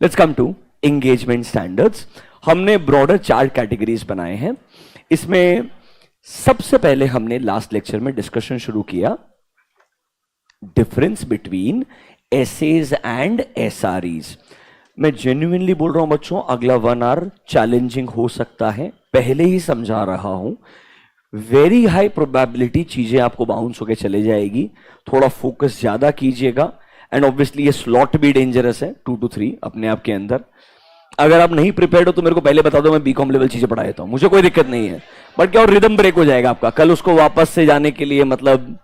Let's come to engagement standards. हमने broader 4 categories बनाए हैं। इसमें सबसे पहले हमने लास्ट लेक्चर में डिस्कशन शुरू किया डिफरेंस बिटवीन एसेज एंड एसआरईज। मैं जेन्युइनली बोल रहा हूं बच्चों, अगला 1 आवर चैलेंजिंग हो सकता है, पहले ही समझा रहा हूं। वेरी हाई प्रोबेबिलिटी चीजें आपको बाउंस होकर चले जाएगी, थोड़ा फोकस ज्यादा कीजिएगा। एंड ऑब्वियसली ये स्लॉट भी डेंजरस है 2 to 3 अपने आप के अंदर। अगर आप नहीं प्रिपेयर्ड हो तो मेरे को पहले बता दो, मैं बीकॉम लेवल चीजें पढ़ा देता हूं, मुझे कोई दिक्कत नहीं है। बट क्या और रिदम ब्रेक हो जाएगा आपका, कल उसको वापस से जाने के लिए मतलब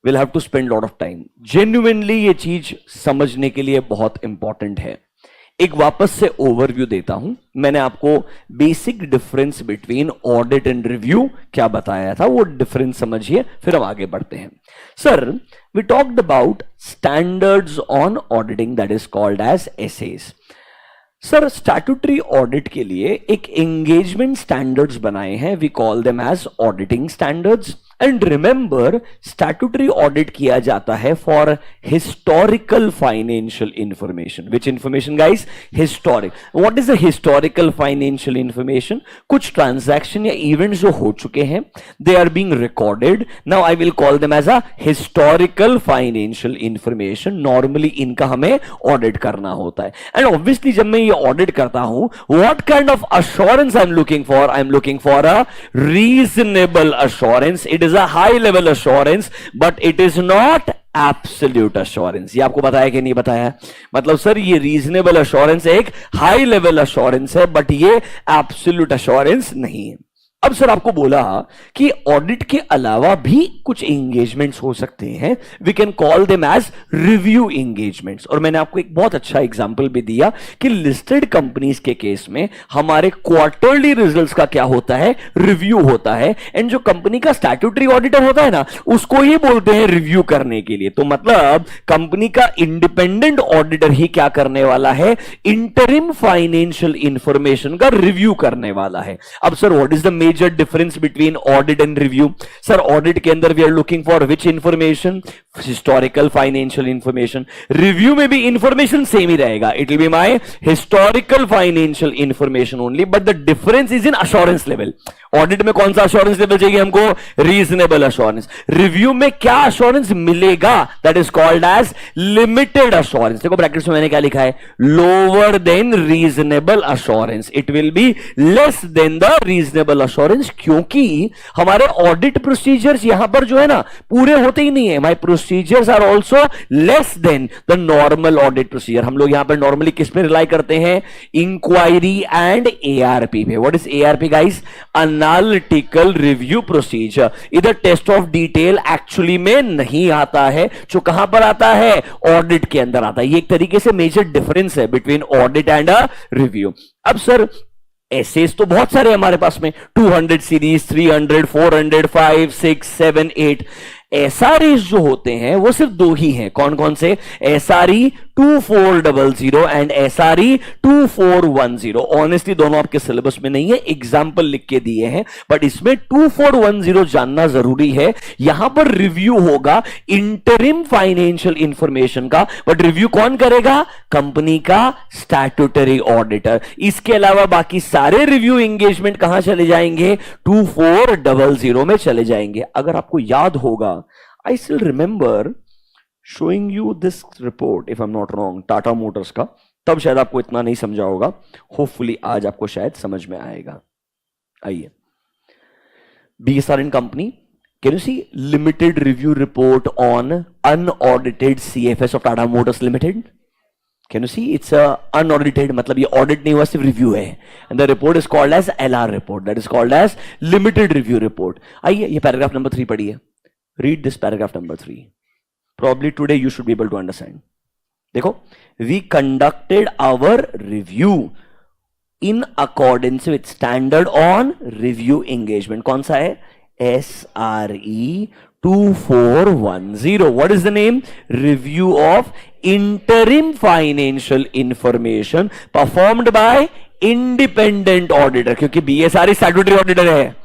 will have to spend lot of time. Genuinely ये चीज समझने के लिए बहुत इंपॉर्टेंट है। एक वापस से ओवरव्यू देता हूं। मैंने आपको basic difference between audit and review क्या बताया था, वो डिफरेंस समझिए, फिर हम आगे बढ़ते हैं। Sir, we talked about standards on auditing that is called as SAs. Sir, statutory audit के लिए एक एंगेजमेंट स्टैंडर्ड्स बनाए हैं, we call them as auditing standards. And remember, statutory audit किया जाता है for historical financial information. Which information guys? Historic. What is the historical financial information? कुछ transaction या इवेंट्स जो हो चुके हैं, they are being recorded. Now I will call them as a historical financial information. Normally इनका हमें audit करना होता है। एंड ऑब्वियसली जब मैं ये ऑडिट करता हूं, what kind of assurance I am looking for? I am looking for a reasonable assurance. It is a high level assurance, but it is not absolute assurance। ये आपको बताया कि नहीं बताया? मतलब सर ये रीजनेबल assurance एक हाई लेवल assurance है, बट ये एब्सोल्यूट assurance नहीं है। अब सर आपको बोला कि ऑडिट के अलावा भी कुछ एंगेजमेंट्स हो सकते हैं, we can call them as review engagements. और मैंने आपको एक बहुत अच्छा एग्जांपल भी दिया कि लिस्टेड कंपनीज के केस में हमारे क्वार्टरली रिजल्ट्स का क्या होता है? रिव्यू होता है। एंड जो कंपनी का स्टैट्यूटरी ऑडिटर होता है ना, उसको ही बोलते हैं रिव्यू करने के लिए। तो मतलब कंपनी का इंडिपेंडेंट ऑडिटर ही क्या करने वाला है? इंटरिम फाइनेंशियल इंफॉर्मेशन का रिव्यू करने वाला है। अब sir, what is the major difference between audit and review? Sir, audit के अंदर we are looking for which information? Historical financial information. Review में भी information same ही रहेगा. It will be my historical financial information only, but the difference is in assurance level. Audit में कौन सा assurance level चाहिए हमको? Reasonable assurance. Review में क्या assurance मिलेगा? That is called as limited assurance. देखो ब्रैकेट्स में मैंने क्या लिखा है? Lower than reasonable assurance. It will be less than the reasonable assurance, क्योंकि हमारे ऑडिट प्रोसीजर्स यहां पर जो है ना पूरे होते ही नहीं है। My procedures are also less than the normal audit procedure. हम लोग यहां पर नॉर्मली किस पे रिलाई करते हैं? इंक्वायरी एंड एआरपी पे। What is ARP guys? Analytical review procedure. इधर टेस्ट ऑफ डिटेल एक्चुअली में नहीं आता है, जो कहां पर आता है? ऑडिट के अंदर आता है। ये एक तरीके से मेजर डिफरेंस है between audit and a review. अब सर, एसेज तो बहुत सारे हमारे पास में, 200 सीरीज, 300, 400, 5, 6, 7, 8। एसआरईज जो होते हैं वो सिर्फ 2 ही हैं। कौन कौन से? SRE 2400 and SRE 2410। ऑनेस्टली दोनों आपके सिलेबस में नहीं है, एग्जाम्पल लिख के दिए हैं, बट इसमें 2410 जानना जरूरी है। यहां पर रिव्यू होगा इंटरिम फाइनेंशियल इंफॉर्मेशन का, बट रिव्यू कौन करेगा? कंपनी का स्टैट्यूटरी ऑडिटर। इसके अलावा बाकी सारे रिव्यू एंगेजमेंट कहां चले जाएंगे? 2400 में चले जाएंगे। अगर आपको याद होगा, I still remember showing you this report, if I'm not wrong, Tata Motors का। तब शायद आपको इतना नहीं समझा होगा, होपफुली आज आपको शायद समझ में आएगा। आइए, BSR & Company, can you see limited review report on unaudited CFS of Tata Motors Limited? Can you see? It's a unaudited, मतलब ये ऑडिट नहीं हुआ, सिर्फ रिव्यू है। And the report is called as LR report, that is called as limited review report। आइए, ये paragraph number 3 पढ़िए। Read this paragraph number 3. Probably today you should be able to understand. देखो, we conducted our review in accordance with standard on review engagement. कौन सा है? SRE 2410. What is the name? Review of interim financial information performed by independent auditor, क्योंकि BSR statutory auditor है।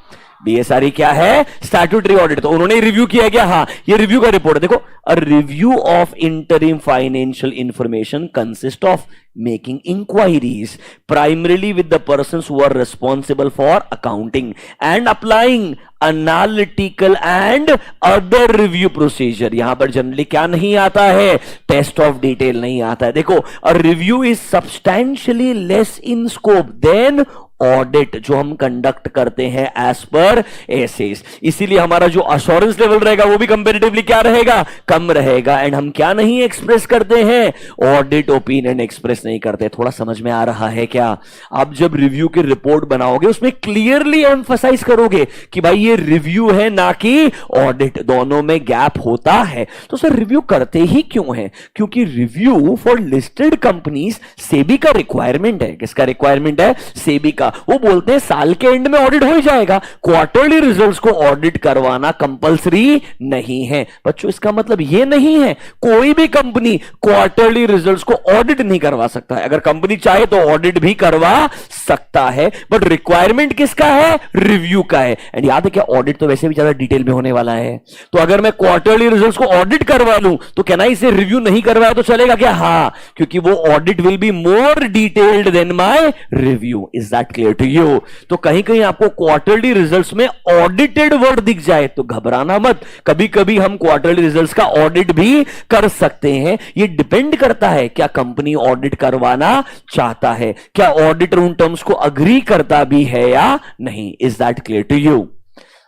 बीएसआरई क्या है? Statutory audit. तो उन्होंने रिव्यू किया क्या? हाँ, ये रिव्यू का रिपोर्ट है। देखो, a review of interim financial information consist of making inquiries primarily with the persons who are responsible for accounting and applying analytical and other review procedure। यहां पर जनरली क्या नहीं आता है? टेस्ट ऑफ डिटेल नहीं आता है। देखो, a review is substantially less in scope than audit जो हम कंडक्ट करते हैं एज पर एसेस। इसीलिए हमारा जो अश्योरेंस लेवल रहेगा वो भी कंपेरेटिवली क्या रहेगा? कम रहेगा। एंड हम क्या नहीं एक्सप्रेस करते हैं? ऑडिट ओपिनियन एक्सप्रेस नहीं करते। थोड़ा समझ में आ रहा है क्या? आप जब रिव्यू की रिपोर्ट बनाओगे उसमें क्लियरली एम्फसाइज करोगे कि भाई ये रिव्यू है ना कि ऑडिट, दोनों में गैप होता है। तो सर रिव्यू करते ही क्यों है? क्योंकि review for listed companies SEBI का रिक्वायरमेंट है। किसका रिक्वायरमेंट है? सेबी का। वो बोलते हैं साल के एंड में ऑडिट हो जाएगा, क्वार्टरली रिजल्ट्स को ऑडिट करवाना कंपलसरी नहीं है। बच्चों, इसका मतलब ये नहीं है कोई भी कंपनी क्वार्टरली रिजल्ट्स को ऑडिट नहीं करवा सकता है। अगर कंपनी चाहे तो ऑडिट भी करवा सकता है, बट रिक्वायरमेंट किसका है? रिव्यू का है। एंड याद है क्या, ऑडिट तो वैसे भी ज्यादा डिटेल में होने वाला है। तो अगर मैं क्वार्टरली रिजल्ट्स को ऑडिट करवा लूं तो क्या ना इसे रिव्यू नहीं करवाया तो चलेगा क्या? हाँ, क्योंकि वो audit will be more detailed than my review. Is that clear to you? तो कहीं कहीं आपको क्वार्टरली रिजल्ट्स में ऑडिटेड वर्ड दिख जाए तो घबराना मत। कभी कभी हम क्वार्टरली रिजल्ट्स का ऑडिट भी कर सकते हैं। ये डिपेंड करता है क्या कंपनी ऑडिट करवाना चाहता है, क्या ऑडिटर उन टर्म्स को अग्री करता भी है या नहीं। Is that clear to you?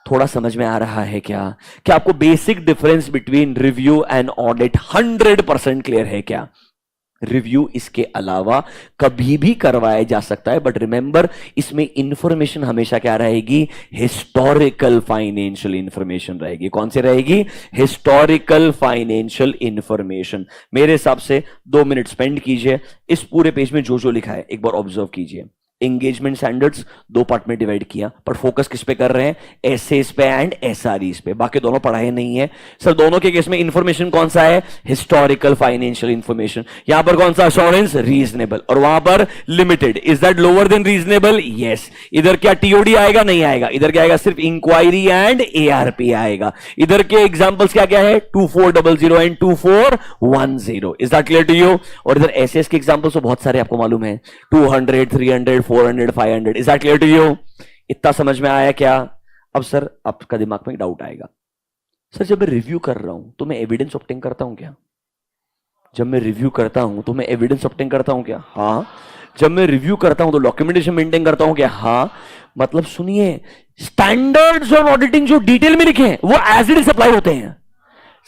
थोड़ा समझ में आ रहा है क्या? क्या आपको basic difference between review and audit 100% clear है क्या? रिव्यू इसके अलावा कभी भी करवाया जा सकता है, बट रिमेंबर इसमें इंफॉर्मेशन हमेशा क्या रहेगी? हिस्टोरिकल फाइनेंशियल इंफॉर्मेशन रहेगी। कौन सी रहेगी? Historical financial information. मेरे हिसाब से 2 मिनट स्पेंड कीजिए, इस पूरे पेज में जो जो लिखा है एक बार ऑब्जर्व कीजिए। एंगेजमेंट स्टैंडर्ड्स 2 पार्ट में डिवाइड किया, पर फोकस किस पे कर रहे हैं? एसएस पे एंड एसआरईस पे। बाकी दोनों पढ़ाए नहीं है सर। दोनों के केस में इंफॉर्मेशन कौन सा है? Historical financial information. यहां पर कौन सा? अश्योरेंस, रीजनेबल, और वहां पर limited. Is that lower than reasonable? Yes. इधर क्या टीओडी आएगा? नहीं आएगा। इधर क्या आएगा? सिर्फ इंक्वायरी एंड एआरपी आएगा। इधर के एग्जांपल्स क्या क्या है? 2400 and 2410। Is that clear to you? और इधर एसएस के एग्जांपल्स तो बहुत सारे आपको मालूम है, 200, 300, 400, 500। Is that clear to you? इतना समझ में आया क्या? अब सर आपका दिमाग में एक डाउट आएगा, सर जब मैं रिव्यू कर रहा हूं तो मैं एविडेंस ऑब्टेन करता हूं क्या? जब मैं रिव्यू करता हूं तो मैं एविडेंस ऑब्टेन करता हूं क्या? हाँ। जब मैं रिव्यू करता हूं तो डॉक्यूमेंटेशन मेंटेन करता हूं क्या? हाँ। मतलब सुनिए, स्टैंडर्ड्स ऑन ऑडिटिंग जो डिटेल में लिखे हैं वो एज इट इज अप्लाई होते हैं।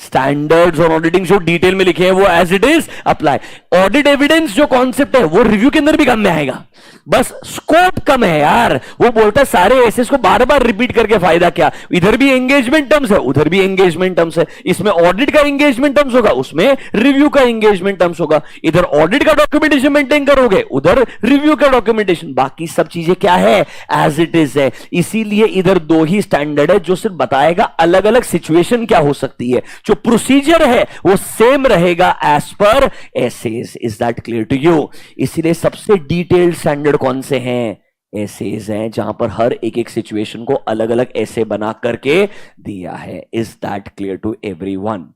स्टैंडर्ड्स ऑन ऑडिटिंग जो डिटेल में लिखे हैं वो as it is apply. Audit evidence जो कॉन्सेप्ट है वो रिव्यू के अंदर भी काम में आएगा, बस स्कोप कम है यार। वो बोलता है सारे एसेस को बार बार रिपीट करके फायदा क्या? इधर भी एंगेजमेंट टर्म्स है, उधर भी एंगेजमेंट टर्म्स है। इसमें ऑडिट का एंगेजमेंट टर्म्स होगा, उसमें रिव्यू का एंगेजमेंट टर्म्स होगा। इधर ऑडिट का डॉक्यूमेंटेशन मेंटेन करोगे, उधर रिव्यू का डॉक्यूमेंटेशन। बाकी सब चीजें क्या है? एज इट इज है। इसीलिए इधर 2 ही स्टैंडर्ड है जो सिर्फ बताएगा अलग अलग सिचुएशन क्या हो सकती है। जो प्रोसीजर है वो सेम रहेगा as per SAs. Is that clear to you? इसीलिए सबसे डिटेल्ड स्टैंडर्ड कौन से हैं? एसेज हैं, जहां पर हर एक एक सिचुएशन को अलग अलग ऐसे बना करके दिया है। Is that clear to everyone?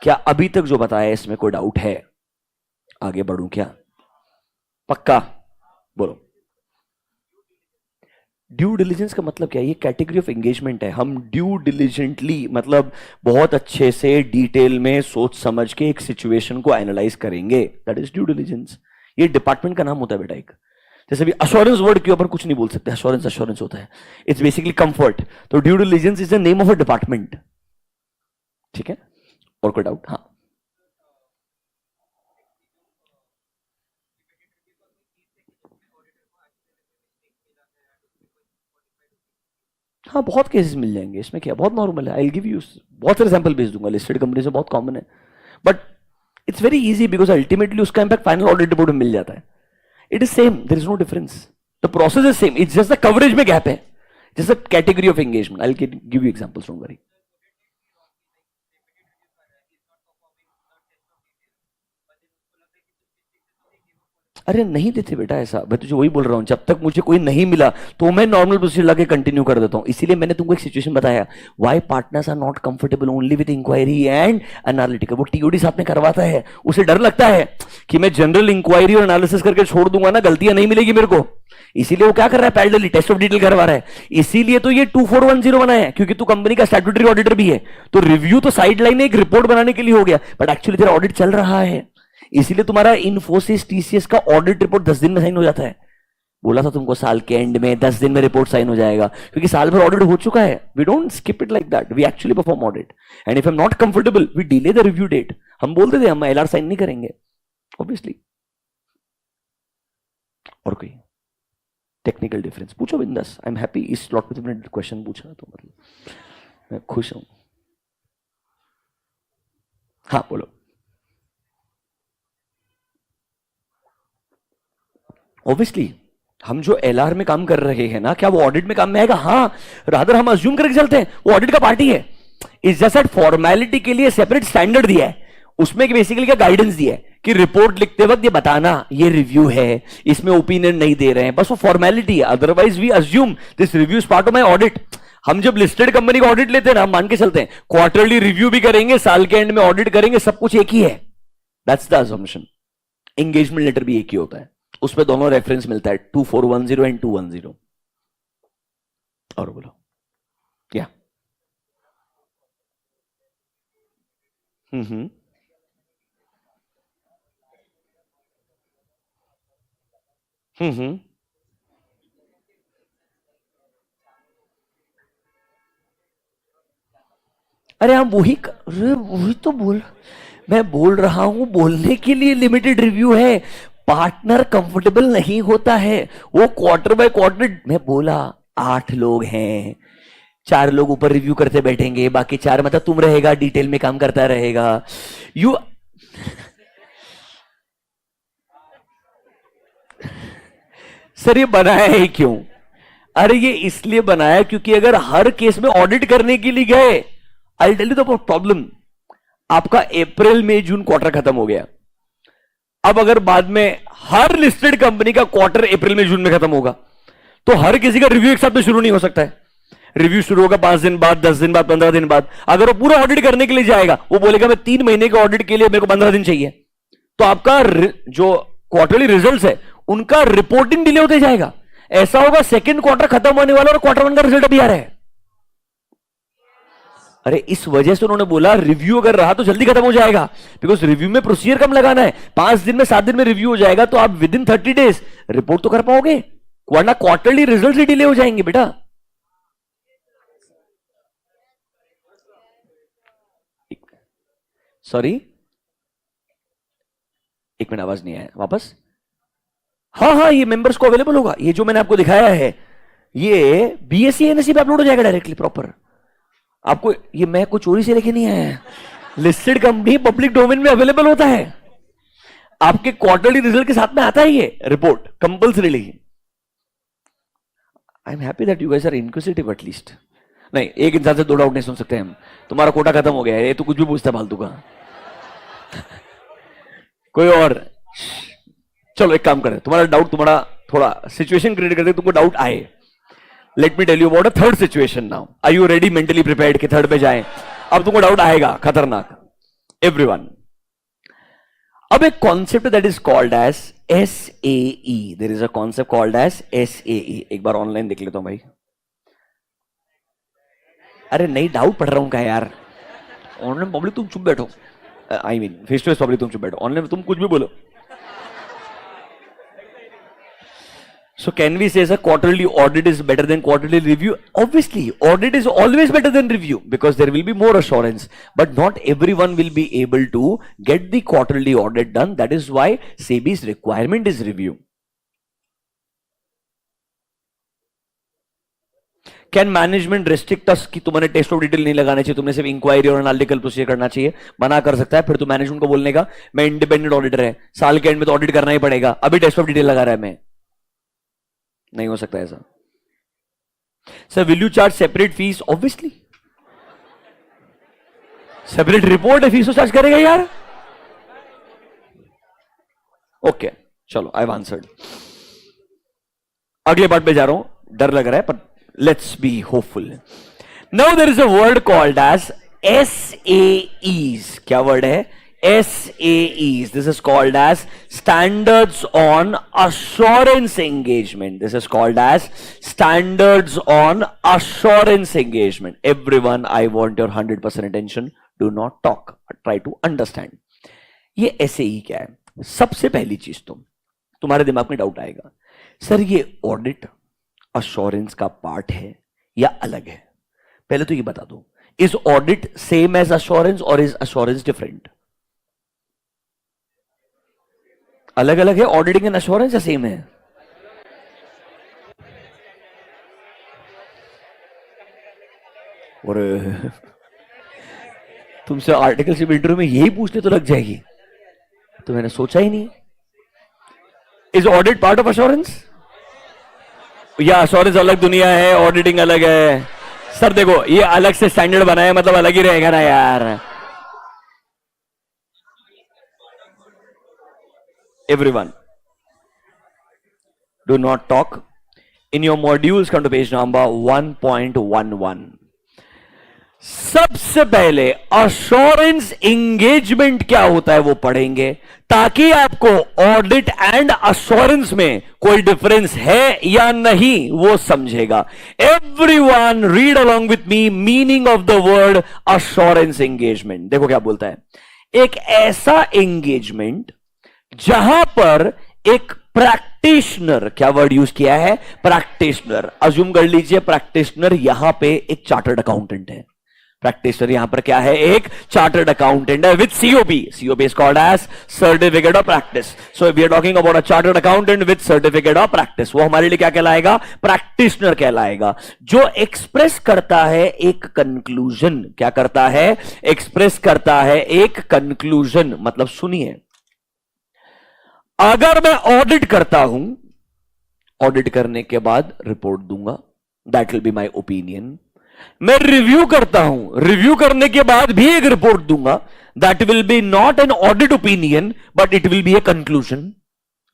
क्या अभी तक जो बताया इसमें कोई डाउट है? आगे बढ़ूं क्या? पक्का बोलो। ड्यू डिलिजेंस का मतलब क्या है? ये कैटेगरी ऑफ एंगेजमेंट है। हम ड्यू डिलिजेंटली मतलब बहुत अच्छे से डिटेल में सोच समझ के एक सिचुएशन को एनालाइज करेंगे, दैट इज ड्यू डिलिजेंस। ये डिपार्टमेंट का नाम होता है बेटा एक। जैसे भी अश्योरेंस वर्ड के ऊपर कुछ नहीं बोल सकते, अश्योरेंस अश्योरेंस होता है, इट्स बेसिकली कंफर्ट। तो due diligence is the name of a department. ठीक है? और कोई डाउट? हाँ। हाँ, बहुत केसेस मिल जाएंगे इसमें, क्या बहुत नॉर्मल है। आई गिव यू बहुत सारे सैंपल भेज दूंगा, लिस्टेड कंपनी से बहुत कॉमन है, but it's very easy because ultimately उसका इंपैक्ट फाइनल ऑडिट रिपोर्ट में मिल जाता है। It is same, there is no difference, the process is same, it's just the coverage में गैप है, just the category of engagement. I will give you examples, don't worry. अरे नहीं देते बेटा ऐसा, मैं तुझे वही बोल रहा हूं, जब तक मुझे कोई नहीं मिला तो मैं नॉर्मल प्रोसीजर लाके कंटिन्यू कर देता हूं। इसीलिए मैंने तुमको एक सिचुएशन बताया, why partners are not comfortable only with inquiry and analytical. वो टीओडी साथ में करवाता है, उसे डर लगता है कि मैं जनरल इंक्वायरी और एनालिसिस करके छोड़ दूंगा ना, गलतियां नहीं मिलेगी मेरे को। इसीलिए वो क्या कर रहा है, पैरेलली टेस्ट ऑफ डिटेल करवा रहा है। इसीलिए तो ये 2410 बनाया है, क्योंकि तू कंपनी का स्टैट्यूटरी ऑडिटर भी है। तो रिव्यू तो साइड लाइन एक रिपोर्ट बनाने के लिए हो गया, बट एक्चुअली तेरा ऑडिट चल रहा है। इसीलिए तुम्हारा इन्फोसिस टीसीएस का ऑडिट रिपोर्ट 10 दिन में साइन हो जाता है। बोला था तुमको साल के एंड में 10 दिन में रिपोर्ट साइन हो जाएगा, क्योंकि साल भर ऑडिट हो चुका है। We don't skip it like that, we actually perform audit and if I am not comfortable we delay the review date. हम बोलते थे हम एलआर साइन नहीं करेंगे ऑब्वियसली। और कोई टेक्निकल डिफरेंस पूछो बिंदास, आई एम हैप्पी। इस स्लॉट में तुमने क्वेश्चन पूछा तो मतलब मैं खुश हूं। हाँ बोलो। ऑब्वियसली हम जो एलआर में काम कर रहे हैं ना, क्या वो ऑडिट में काम में आएगा? हाँ, रादर हम अज्यूम करके चलते हैं वो ऑडिट का पार्टी है। इस जैसा फॉर्मेलिटी के लिए सेपरेट स्टैंडर्ड दिया है, उसमें बेसिकली क्या गाइडेंस दिया है कि रिपोर्ट लिखते वक्त ये बताना ये रिव्यू है, इसमें ओपिनियन नहीं दे रहे हैं, बस वो फॉर्मेलिटी है। Otherwise we assume this review is part of my audit. हम जब लिस्टेड कंपनी का ऑडिट लेते हैं ना, हम मान के चलते हैं क्वार्टरली रिव्यू भी करेंगे, साल के एंड में ऑडिट करेंगे, सब कुछ एक ही है। That's the assumption. Engagement letter भी एक ही होता है, उसमें दोनों रेफरेंस मिलता है 2410 एंड 210। और बोलो क्या? हम्म। अरे हम वही तो मैं बोल रहा हूं, बोलने के लिए लिमिटेड रिव्यू है। पार्टनर कंफर्टेबल नहीं होता है, वो क्वार्टर बाय क्वार्टर। मैं बोला 8 लोग हैं, 4 लोग ऊपर रिव्यू करते बैठेंगे, बाकी 4 मतलब तुम रहेगा, डिटेल में काम करता रहेगा। यू सर ये बनाया है क्यों? अरे ये इसलिए बनाया क्योंकि अगर हर केस में ऑडिट करने के लिए गए, I tell you the problem. आपका अप्रैल मई जून क्वार्टर खत्म हो गया, अब अगर बाद में हर लिस्टेड कंपनी का क्वार्टर अप्रैल में जून में खत्म होगा, तो हर किसी का रिव्यू एक साथ में शुरू नहीं हो सकता है। रिव्यू शुरू होगा 5 दिन बाद, 10 दिन बाद, 15 दिन बाद। अगर वो पूरा ऑडिट करने के लिए जाएगा, वो बोलेगा मैं 3 महीने के ऑडिट के लिए मेरे को 15 दिन चाहिए, तो आपका जो क्वार्टरली रिजल्ट है उनका रिपोर्टिंग डिले होते जाएगा। ऐसा होगा सेकंड क्वार्टर खत्म होने वाला और क्वार्टर 1 का रिजल्ट अभी आ रहा है। अरे इस वजह से उन्होंने बोला रिव्यू अगर रहा तो जल्दी खत्म हो जाएगा, बिकॉज रिव्यू में प्रोसीजर कम लगाना है। 5 दिन में 7 दिन में रिव्यू हो जाएगा, तो आप विद इन 30 डेज रिपोर्ट तो कर पाओगे, वरना क्वार्टरली रिजल्ट ही डिले हो जाएंगे बेटा। सॉरी, एक मिनट आवाज नहीं आया, वापस। हाँ हाँ, ये मेंबर्स को अवेलेबल होगा, ये जो मैंने आपको दिखाया है ये बीएससी एनएससी पे अपलोड हो जाएगा डायरेक्टली प्रॉपर। आपको ये मैं कोई चोरी से लेके नहीं आया, लिस्टेड कंपनी पब्लिक डोमेन में अवेलेबल होता है, आपके क्वार्टरली रिजल्ट के साथ में आता है ये report compulsorily. I am happy that you guys are inquisitive at least. नहीं, एक इंसान से 2 डाउट नहीं सुन सकते हम, तुम्हारा कोटा खत्म हो गया है, ये तो कुछ भी पूछता फालतू का। कोई और? चलो एक काम करें, तुम्हारा डाउट, तुम्हारा थोड़ा सिचुएशन क्रिएट करते तुमको डाउट आए। Let me tell you about a third situation now. Are you ready mentally prepared कि थर्ड पे जाएं? अब तुमको डाउट आएगा खतरनाक, एवरीवन। अब एक concept that is called as SAE। There is a concept called as SAE। एक बार ऑनलाइन देख लेता हूं भाई। अरे नहीं, डाउट पढ़ रहा हूं क्या यार? ऑनलाइन पब्लिक तुम चुप बैठो, I mean face to face public तुम चुप बैठो, ऑनलाइन तुम कुछ भी बोलो। So can we say a quarterly audit is better than quarterly review? Obviously, audit is always better than review because there will be more assurance. But not everyone will be able to get the quarterly audit done. That is why SEBI's requirement is review. Can management restrict us कि तुम्हारे test of detail नहीं लगाने चाहिए, तुमने सिर्फ inquiry और analytical procedure करना चाहिए? मना कर सकता है। फिर तो मैनेजमेंट को बोलने का, मैं इंडिपेंडेंट ऑडिटर है, साल के एंड में तो ऑडिट करना ही पड़ेगा, अभी टेस्ट ऑफ डिटेल लगा रहा है मैं। नहीं हो सकता ऐसा। Sir will you charge separate fees? Obviously, separate report है, फीस तो चार्ज करेगा यार। ओके, चलो, आई आंसर्ड। अगले पार्ट पे जा रहा हूं, डर लग रहा है पर let's be hopeful. Now there is a word called as SAEs। क्या वर्ड है? SAEs. This is called as Standards on Assurance Engagement. This is called as Standards on Assurance Engagement. Everyone, I want your 100% attention. Do not talk. Try to understand. ये SAE क्या है? सबसे पहली चीज तुम्हारे दिमाग में डाउट आएगा, सर ये ऑडिट अश्योरेंस का पार्ट है या अलग है? पहले तो ये बता दो, is audit same as assurance और इज अश्योरेंस डिफरेंट? अलग अलग है ऑडिटिंग एंड अश्योरेंस या सेम है? और तुमसे आर्टिकलशिप इंटरव्यू में यही पूछने तो लग जाएगी, तो मैंने सोचा ही नहीं। Is audit part of assurance या अश्योरेंस अलग दुनिया है, ऑडिटिंग अलग है? सर देखो, ये अलग से स्टैंडर्ड बनाया मतलब अलग ही रहेगा ना यार। Everyone, do not talk. In your modules, come to page number 1.11. सबसे पहले अश्योरेंस एंगेजमेंट क्या होता है वो पढ़ेंगे, ताकि आपको ऑडिट एंड अश्योरेंस में कोई डिफरेंस है या नहीं वो समझेगा। Everyone read along with me meaning of the word assurance engagement. देखो क्या बोलता है, एक ऐसा एंगेजमेंट जहां पर एक प्रैक्टिशनर, क्या वर्ड यूज किया है? प्रैक्टिशनर। अज्यूम कर लीजिए प्रैक्टिशनर यहां पे एक चार्टर्ड अकाउंटेंट है। प्रैक्टिशनर यहां पर क्या है? एक चार्टर्ड अकाउंटेंट है with COP। COP is called as certificate of practice. So we are talking about a chartered accountant with certificate of practice. वो हमारे लिए क्या कहलाएगा? प्रैक्टिशनर कहलाएगा। जो एक्सप्रेस करता है एक कंक्लूजन। क्या करता है? एक्सप्रेस करता है एक कंक्लूजन। मतलब सुनिए, अगर मैं ऑडिट करता हूं, ऑडिट करने के बाद रिपोर्ट दूंगा, that will be my opinion. मैं रिव्यू करता हूं, रिव्यू करने के बाद भी एक रिपोर्ट दूंगा, that will be not an audit opinion but it will be a conclusion.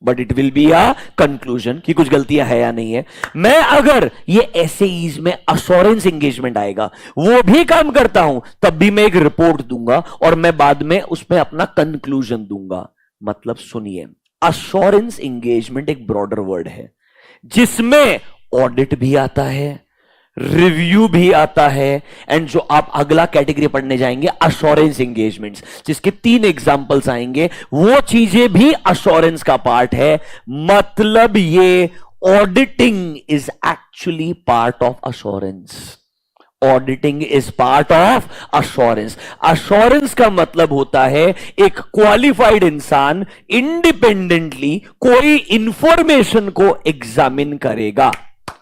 But it will be a conclusion कि कुछ गलतियां है या नहीं है। मैं अगर ये SAEs में अश्योरेंस एंगेजमेंट आएगा, वो भी काम करता हूं, तब भी मैं एक रिपोर्ट दूंगा और मैं बाद में उसमें अपना कंक्लूजन दूंगा। मतलब सुनिए, अश्योरेंस एंगेजमेंट एक ब्रॉडर वर्ड है जिसमें ऑडिट भी आता है, रिव्यू भी आता है, एंड जो आप अगला कैटेगरी पढ़ने जाएंगे अश्योरेंस एंगेजमेंट्स, जिसके 3 एग्जांपल्स आएंगे, वो चीजें भी अश्योरेंस का पार्ट है। मतलब ये auditing is actually part of assurance. Auditing is part of assurance. Assurance का मतलब होता है एक क्वालिफाइड इंसान इंडिपेंडेंटली कोई इंफॉर्मेशन को एग्जामिन करेगा।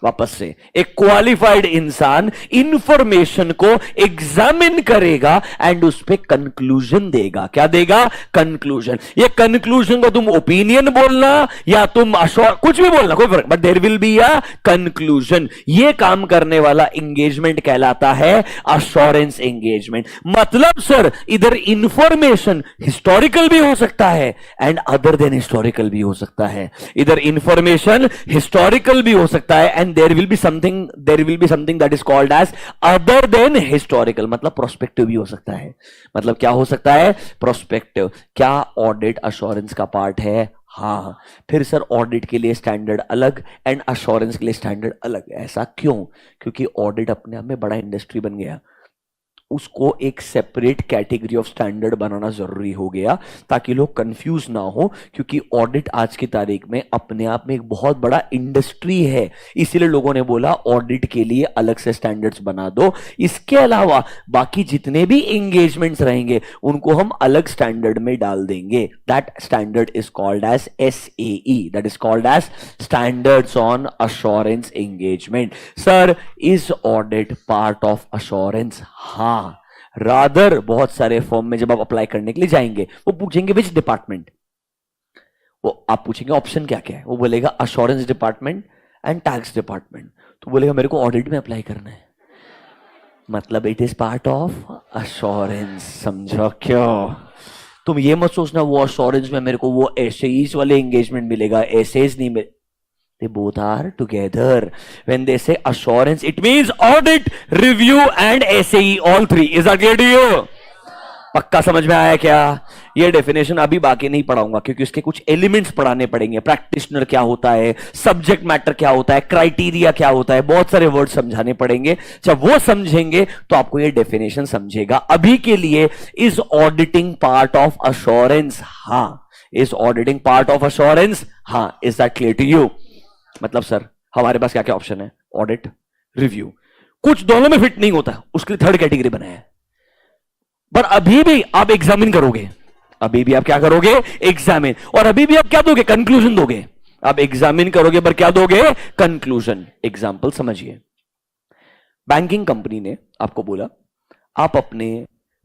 वापस से, एक क्वालिफाइड इंसान इंफॉर्मेशन को एग्जामिन करेगा एंड उस पे कंक्लूजन देगा। क्या देगा? कंक्लूजन। ये कंक्लूजन को तुम ओपिनियन बोलना या तुम कुछ भी बोलना, कोई फर्क, but there will be a conclusion. ये काम करने वाला एंगेजमेंट कहलाता है अश्योरेंस एंगेजमेंट। मतलब सर, इधर इंफॉर्मेशन हिस्टोरिकल भी हो सकता है एंड अदर देन हिस्टोरिकल भी हो सकता है। इधर इंफॉर्मेशन हिस्टोरिकल भी हो सकता है and there will be something that is called as other than historical। मतलब प्रोस्पेक्टिव भी हो सकता है। मतलब क्या हो सकता है? प्रोस्पेक्टिव। क्या ऑडिट अश्योरेंस का पार्ट है? हाँ। फिर सर ऑडिट के लिए स्टैंडर्ड अलग एंड अश्योरेंस के लिए स्टैंडर्ड अलग। ऐसा क्यों? क्योंकि ऑडिट अपने आप में बड़ा इंडस्ट्री बन गया, उसको एक सेपरेट कैटेगरी ऑफ स्टैंडर्ड बनाना जरूरी हो गया ताकि लोग कंफ्यूज ना हो। क्योंकि ऑडिट आज की तारीख में अपने आप में एक बहुत बड़ा इंडस्ट्री है, इसीलिए लोगों ने बोला ऑडिट के लिए अलग से स्टैंडर्ड्स बना दो। इसके अलावा बाकी जितने भी एंगेजमेंट्स रहेंगे उनको हम अलग स्टैंडर्ड में डाल देंगे। That standard is called as SAE, that is called as standards on assurance engagement. Sir, is audit part of assurance? हाँ। रादर बहुत सारे फॉर्म में जब आप अप्लाई करने के लिए जाएंगे वो पूछेंगे विच डिपार्टमेंट, वो आप पूछेंगे ऑप्शन क्या क्या है, वो बोलेगा assurance department and tax department. तो बोलेगा मेरे को ऑडिट में अप्लाई करना है, मतलब it is part of assurance. समझो क्यों? तुम ये मत सोचना वो अश्योरेंस में मेरे को वो एसेईज वाले एंगेजमेंट मिलेगा, एसेज नहीं मिले। They both are together. When they say assurance, it means audit, review and SAE, all three. Is that clear to you? पक्का समझ में आया क्या? ये डेफिनेशन अभी बाकी नहीं पढ़ाऊंगा क्योंकि इसके कुछ एलिमेंट्स पढ़ाने पड़ेंगे। प्रैक्टिशनर क्या होता है, सब्जेक्ट मैटर क्या होता है, क्राइटेरिया क्या होता है, बहुत सारे वर्ड समझाने पड़ेंगे। जब वो समझेंगे तो आपको ये डेफिनेशन समझेगा। अभी के लिए is auditing part of assurance? हाँ। Is auditing part of assurance? हाँ। Is that clear to you? मतलब सर हमारे पास क्या क्या ऑप्शन है? ऑडिट, रिव्यू, कुछ दोनों में फिट नहीं होता, उसके लिए थर्ड कैटेगरी बनाया है। पर अभी भी आप एग्जामिन करोगे, अभी भी आप क्या करोगे? एग्जामिन। और अभी भी आप क्या दोगे? कंक्लूजन दोगे। आप एग्जामिन करोगे पर क्या दोगे? कंक्लूजन। एग्जाम्पल समझिए। बैंकिंग कंपनी ने आपको बोला आप अपने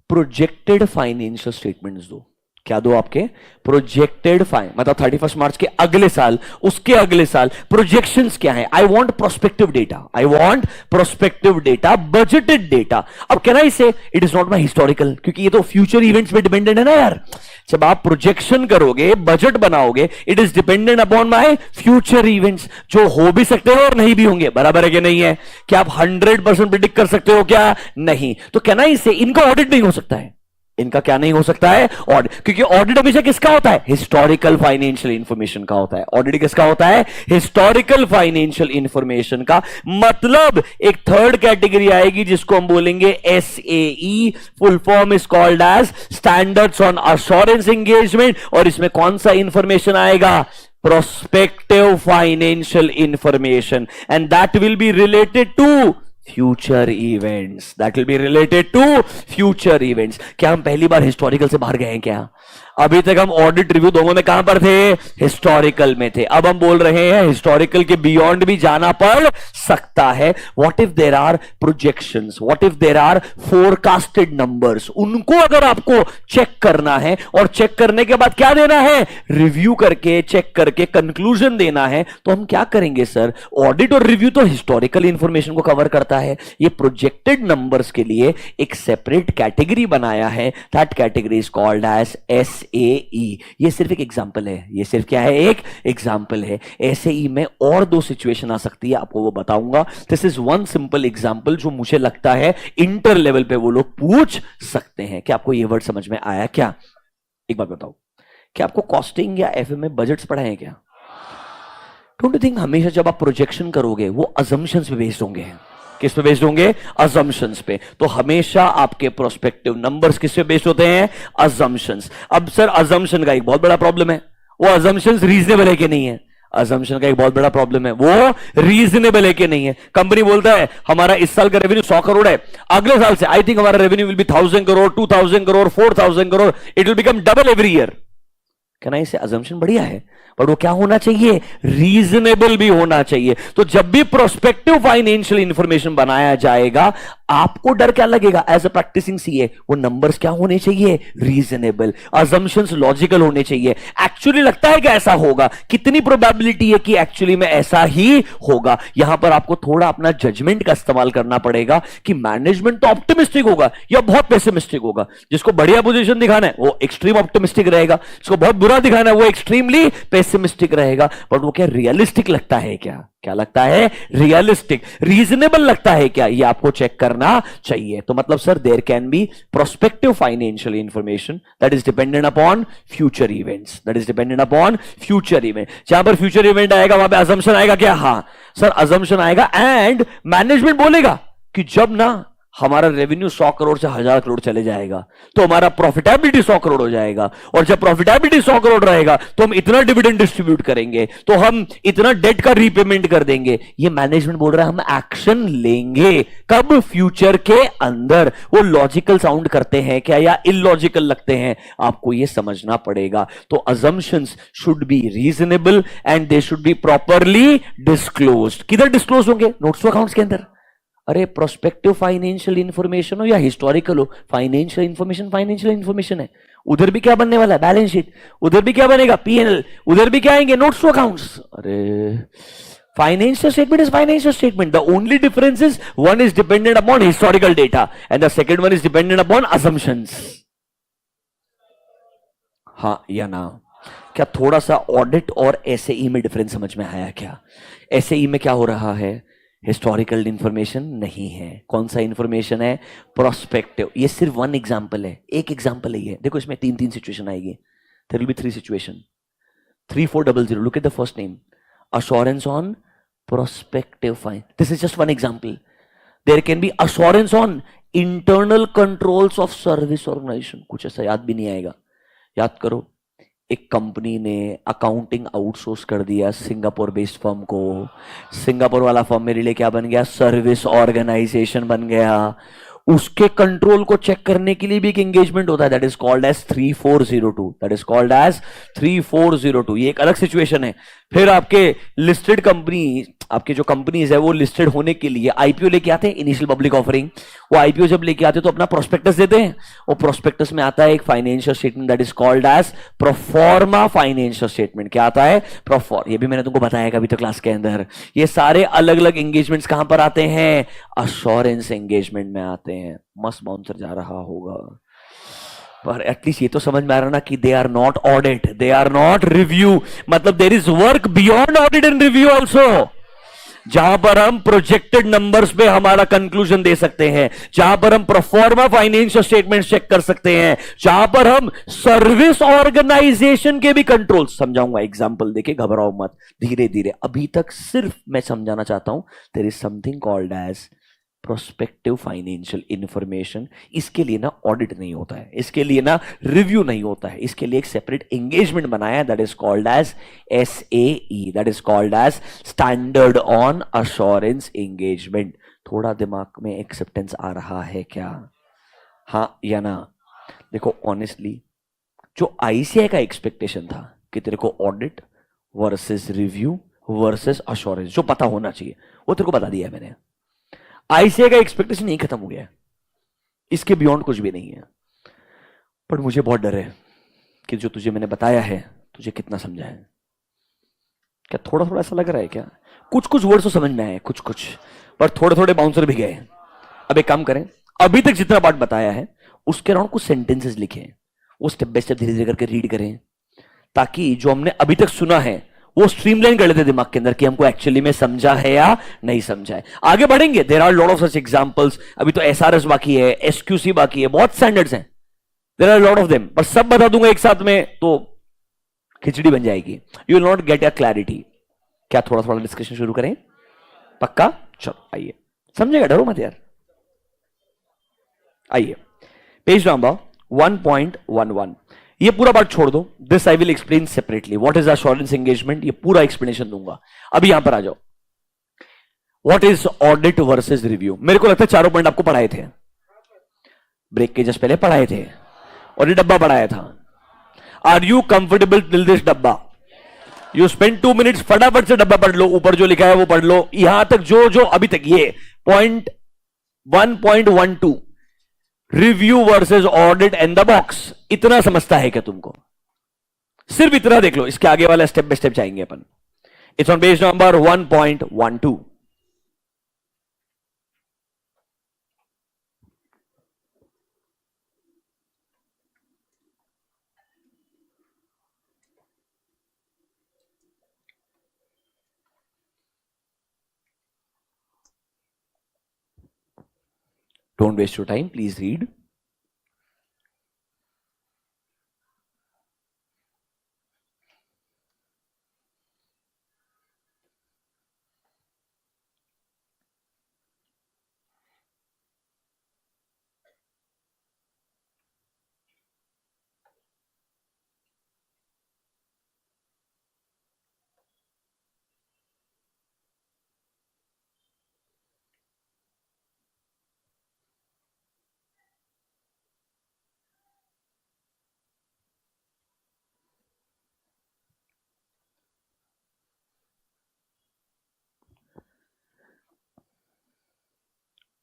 प्रोजेक्टेड फाइनेंशियल स्टेटमेंट्स दो। क्या दो? आपके प्रोजेक्टेड मतलब 31 मार्च के अगले साल, उसके अगले साल प्रोजेक्शंस क्या है? I want prospective data, I want prospective data, budgeted data. अब कैन आई से it is not my historical, क्योंकि ये तो फ्यूचर इवेंट्स पे डिपेंडेंट है ना यार। जब आप प्रोजेक्शन करोगे, बजट बनाओगे, it is dependent upon my future events, जो हो भी सकते हो और नहीं भी होंगे। बराबर है कि नहीं है? क्या आप 100% प्रिडिक्ट कर सकते हो? क्या नहीं। तो कैन आई से इनका ऑडिट नहीं हो सकता है। इनका क्या नहीं हो सकता है? ऑडिट। क्योंकि ऑडिट हमेशा किसका होता है? हिस्टोरिकल फाइनेंशियल इंफॉर्मेशन का होता है। ऑडिट किसका होता है? हिस्टोरिकल फाइनेंशियल इंफॉर्मेशन का। मतलब एक थर्ड कैटेगरी आएगी जिसको हम बोलेंगे SAE, full form is called as standards on assurance engagement. और इसमें कौन सा इंफॉर्मेशन आएगा? prospective financial information, and that will be related to future events. That will be related to future events. क्या हम पहली बार हिस्टोरिकल से बाहर गए हैं क्या? अभी तक हम ऑडिट रिव्यू दोनों में कहां पर थे? हिस्टोरिकल में थे। अब हम बोल रहे हैं हिस्टोरिकल के बियॉन्ड भी जाना पड़ सकता है। What if there are projections, what if there are forecasted numbers, उनको अगर आपको चेक करना है और चेक करने के बाद क्या देना है? रिव्यू करके, चेक करके कंक्लूजन देना है। तो हम क्या करेंगे सर? ऑडिट और रिव्यू तो हिस्टोरिकल इंफॉर्मेशन को कवर करता है। ये प्रोजेक्टेड नंबर्स के लिए एक सेपरेट कैटेगरी बनाया है। That category is called as SAE। ये सिर्फ एक एग्जांपल है। ये सिर्फ क्या है? एक एग्जांपल है। SAE में और दो सिचुएशन आ सकती है, आपको वो बताऊंगा। This is one simple example जो मुझे लगता है इंटर लेवल पे वो लोग पूछ सकते हैं। क्या आपको ये वर्ड समझ में आया क्या? एक बात बताओ, क्या आपको कॉस्टिंग या FM में बजट्स पढ़ाए हैं क्या? डोंट यू थिंक हमेशा जब आप प्रोजेक्शन करोगे वो अजम्पशंस पे बेस्ड होंगे? किस पे बेस्ड होंगे? असम्पशंस पे। तो हमेशा आपके प्रोस्पेक्टिव नंबर्स किस पे बेस्ड होते हैं? असम्पशंस। अब सर असम्पशन का एक बहुत बड़ा प्रॉब्लम है, वो असम्पशंस रीजनेबल है कि नहीं है? असम्पशन का एक बहुत बड़ा प्रॉब्लम है, वो रीजनेबल है कि नहीं है? कंपनी बोलता है हमारा इस साल का रेवेन्यू 100 करोड़ है, अगले साल से आई थिंक हमारा revenue will be 1000 crore, 2000 crore, 4000 crore, it will become double every year. कहना इसे असम्पशन बढ़िया है, पर वो क्या होना चाहिए? रीजनेबल भी होना चाहिए। तो जब भी प्रोस्पेक्टिव फाइनेंशियल इंफॉर्मेशन बनाया जाएगा, आपको डर क्या लगेगा? एज अ प्रैक्टिसिंग CA, वो नंबर्स क्या होने चाहिए? रीजनेबल। असम्पशंस लॉजिकल होने चाहिए। एक्चुअली लगता है कि ऐसा होगा, कितनी प्रोबेबिलिटी है कि एक्चुअली में ऐसा ही होगा? यहां पर आपको थोड़ा अपना जजमेंट का इस्तेमाल करना पड़ेगा कि मैनेजमेंट तो ऑप्टिमिस्टिक होगा या बहुत पेसिमिस्टिक होगा। जिसको बढ़िया पोजीशन दिखाना है वो एक्सट्रीम ऑप्टिमिस्टिक रहेगा, जिसको बहुत बुरा दिखाना है वो एक्सट्रीमली पेसिमिस्टिक रहेगा। बट वो क्या रियलिस्टिक लगता है क्या? क्या लगता है? रियलिस्टिक, रीजनेबल लगता है क्या? ये आपको चेक करना चाहिए। तो मतलब sir there can be prospective financial information that is dependent upon future events, that is dependent upon future event. जहां पर फ्यूचर इवेंट आएगा वहां पे असम्पशन आएगा क्या? हाँ सर असम्पशन आएगा। एंड मैनेजमेंट बोलेगा कि जब ना हमारा रेवेन्यू 100 करोड़ से 1000 करोड़ चले जाएगा तो हमारा प्रॉफिटेबिलिटी 100 करोड़ हो जाएगा, और जब प्रॉफिटेबिलिटी 100 करोड़ रहेगा तो हम इतना डिविडेंड डिस्ट्रीब्यूट करेंगे, तो हम इतना डेट का रीपेमेंट कर देंगे। ये मैनेजमेंट बोल रहा है हम एक्शन लेंगे। कब? फ्यूचर के अंदर। वो लॉजिकल साउंड करते हैं क्या या इलॉजिकल लगते हैं? आपको ये समझना पड़ेगा। तो assumptions should be reasonable and they should be properly disclosed. किधर डिस्क्लोज होंगे? नोट्स टू अकाउंट्स के अंदर। अरे प्रोस्पेक्टिव फाइनेंशियल इंफॉर्मेशन हो या हिस्टोरिकल हो, फाइनेंशियल इंफॉर्मेशन है। उधर भी क्या बनने वाला है? Balance sheet. उधर भी क्या बनेगा? P&L। उधर भी क्या आएंगे? Notes to accounts. अरे financial statement is financial statement. The only difference is one is dependent upon historical data and the second one is dependent upon assumptions. हाँ या ना? क्या थोड़ा सा ऑडिट और एसएई में डिफरेंस समझ में आया क्या? एसएई में क्या हो रहा है? हिस्टोरिकल इंफॉर्मेशन नहीं है। कौन सा इंफॉर्मेशन है? प्रोस्पेक्टिव। ये सिर्फ वन एग्जांपल है, एक एग्जांपल है ये। देखो इसमें तीन तीन सिचुएशन आएगी। There will be three situation. 3400, look at the first name, assurance on prospective fine. This is just one example. There can be assurance on internal controls of service organization. कुछ ऐसा याद भी नहीं आएगा। याद करो, एक कंपनी ने अकाउंटिंग आउटसोर्स कर दिया सिंगापुर बेस्ड फर्म को। सिंगापुर वाला फर्म मेरे लिए क्या बन गया? सर्विस ऑर्गेनाइजेशन बन गया। उसके कंट्रोल को चेक करने के लिए भी एक एंगेजमेंट होता है, that is called as 3402। That is called as 3402। ये एक अलग सिचुएशन है। फिर आपके लिस्टेड कंपनी, आपके जो कंपनीज है वो लिस्टेड होने के लिए आईपीओ लेके आते हैं, इनिशियल पब्लिक ऑफरिंग। वो आईपीओ जब लेके आते हैं तो अपना प्रोस्पेक्टस देते हैं। वो प्रोस्पेक्टस में आता है एक financial statement, that is called as proforma financial statement. क्या आता है? प्रोफॉर्म। ये भी मैंने तुमको बताया कभी तो क्लास के अंदर। ये सारे अलग अलग एंगेजमेंट्स कहां पर आते हैं? अश्योरेंस एंगेजमेंट में आते हैं। मस्त बाउंसर जा रहा होगा, पर एटलीस्ट ये तो समझ में आ रहा ना कि they are not audit, they are not review. मतलब there is work beyond audit and review also, जहां पर हम प्रोजेक्टेड नंबर्स पे हमारा कंक्लूजन दे सकते हैं, जहां पर हम प्रोफॉर्मा फाइनेंशियल स्टेटमेंट चेक कर सकते हैं, जहां पर हम सर्विस ऑर्गेनाइजेशन के भी कंट्रोल। समझाऊंगा एग्जांपल देके, घबराओ मत, धीरे धीरे। अभी तक सिर्फ मैं समझाना चाहता हूं, there is something called as prospective financial information. इसके लिए ना ऑडिट नहीं होता है, इसके लिए ना रिव्यू नहीं होता है, इसके लिए एक सेपरेट एंगेजमेंट बनाया है, that is called as SAE, that is called as standard on assurance engagement. थोड़ा दिमाग में एक्सेप्टेंस आ रहा है क्या? हाँ या ना? देखो ऑनेस्टली, जो आईसीआई का एक्सपेक्टेशन था कि तेरे को audit versus review versus assurance जो पता होना चाहिए, वो तेरे को बता दिया है मैंने। आईसीआई का एक्सपेक्टेशन नहीं खत्म हो गया है, इसके बियॉन्ड कुछ भी नहीं है। पर मुझे बहुत डर है कि जो तुझे मैंने बताया है तुझे कितना समझा है। क्या थोड़ा थोड़ा ऐसा लग रहा है क्या? कुछ कुछ वर्ड्स तो समझ में आए, कुछ कुछ, पर थोड़े थोड़े बाउंसर भी गए। अब एक काम करें, अभी तक जितना पार्ट बताया है उसके अराउंड कुछ सेंटेंसेस लिखे, वो स्टेप बाय स्टेप धीरे धीरे करके रीड करें, ताकि जो हमने अभी तक सुना है वो स्ट्रीमलाइन कर लेते दिमाग के अंदर कि हमको एक्चुअली में समझा है या नहीं समझा है। आगे बढ़ेंगे, there are lot of such examples. अभी तो एसआरएस बाकी है, एसक्यूसी बाकी है, बहुत स्टैंडर्ड्स हैं, there are lot of them, पर सब बता दूंगा एक साथ में तो खिचड़ी बन जाएगी, you will not get a clarity. क्या थोड़ा थोड़ा डिस्कशन शुरू करें? पक्का? चलो आइए, समझेगा, डरो मत यार। आइए, पेज नंबर 1.11। ये पूरा पार्ट छोड़ दो, this I will explain separately. What is assurance engagement, ये पूरा एक्सप्लेनेशन दूंगा। अभी यहां पर आ जाओ, what is audit versus review. मेरे को लगता है चारों पॉइंट आपको पढ़ाए थे, ब्रेक के जस्ट पहले पढ़ाए थे, और ये डब्बा पढ़ाया था। Are you comfortable till this डब्बा? यू स्पेंड 2 मिनट्स, फटाफट से डब्बा पढ़ लो, ऊपर जो लिखा है वो पढ़ लो। यहां तक जो जो अभी तक ये point 1.12 review versus audit and the box, इतना समझता है क्या तुमको? सिर्फ इतना देख लो, इसके आगे वाला स्टेप बाय स्टेप जाएंगे अपन। It's on page number 1.12। Don't waste your time, please read.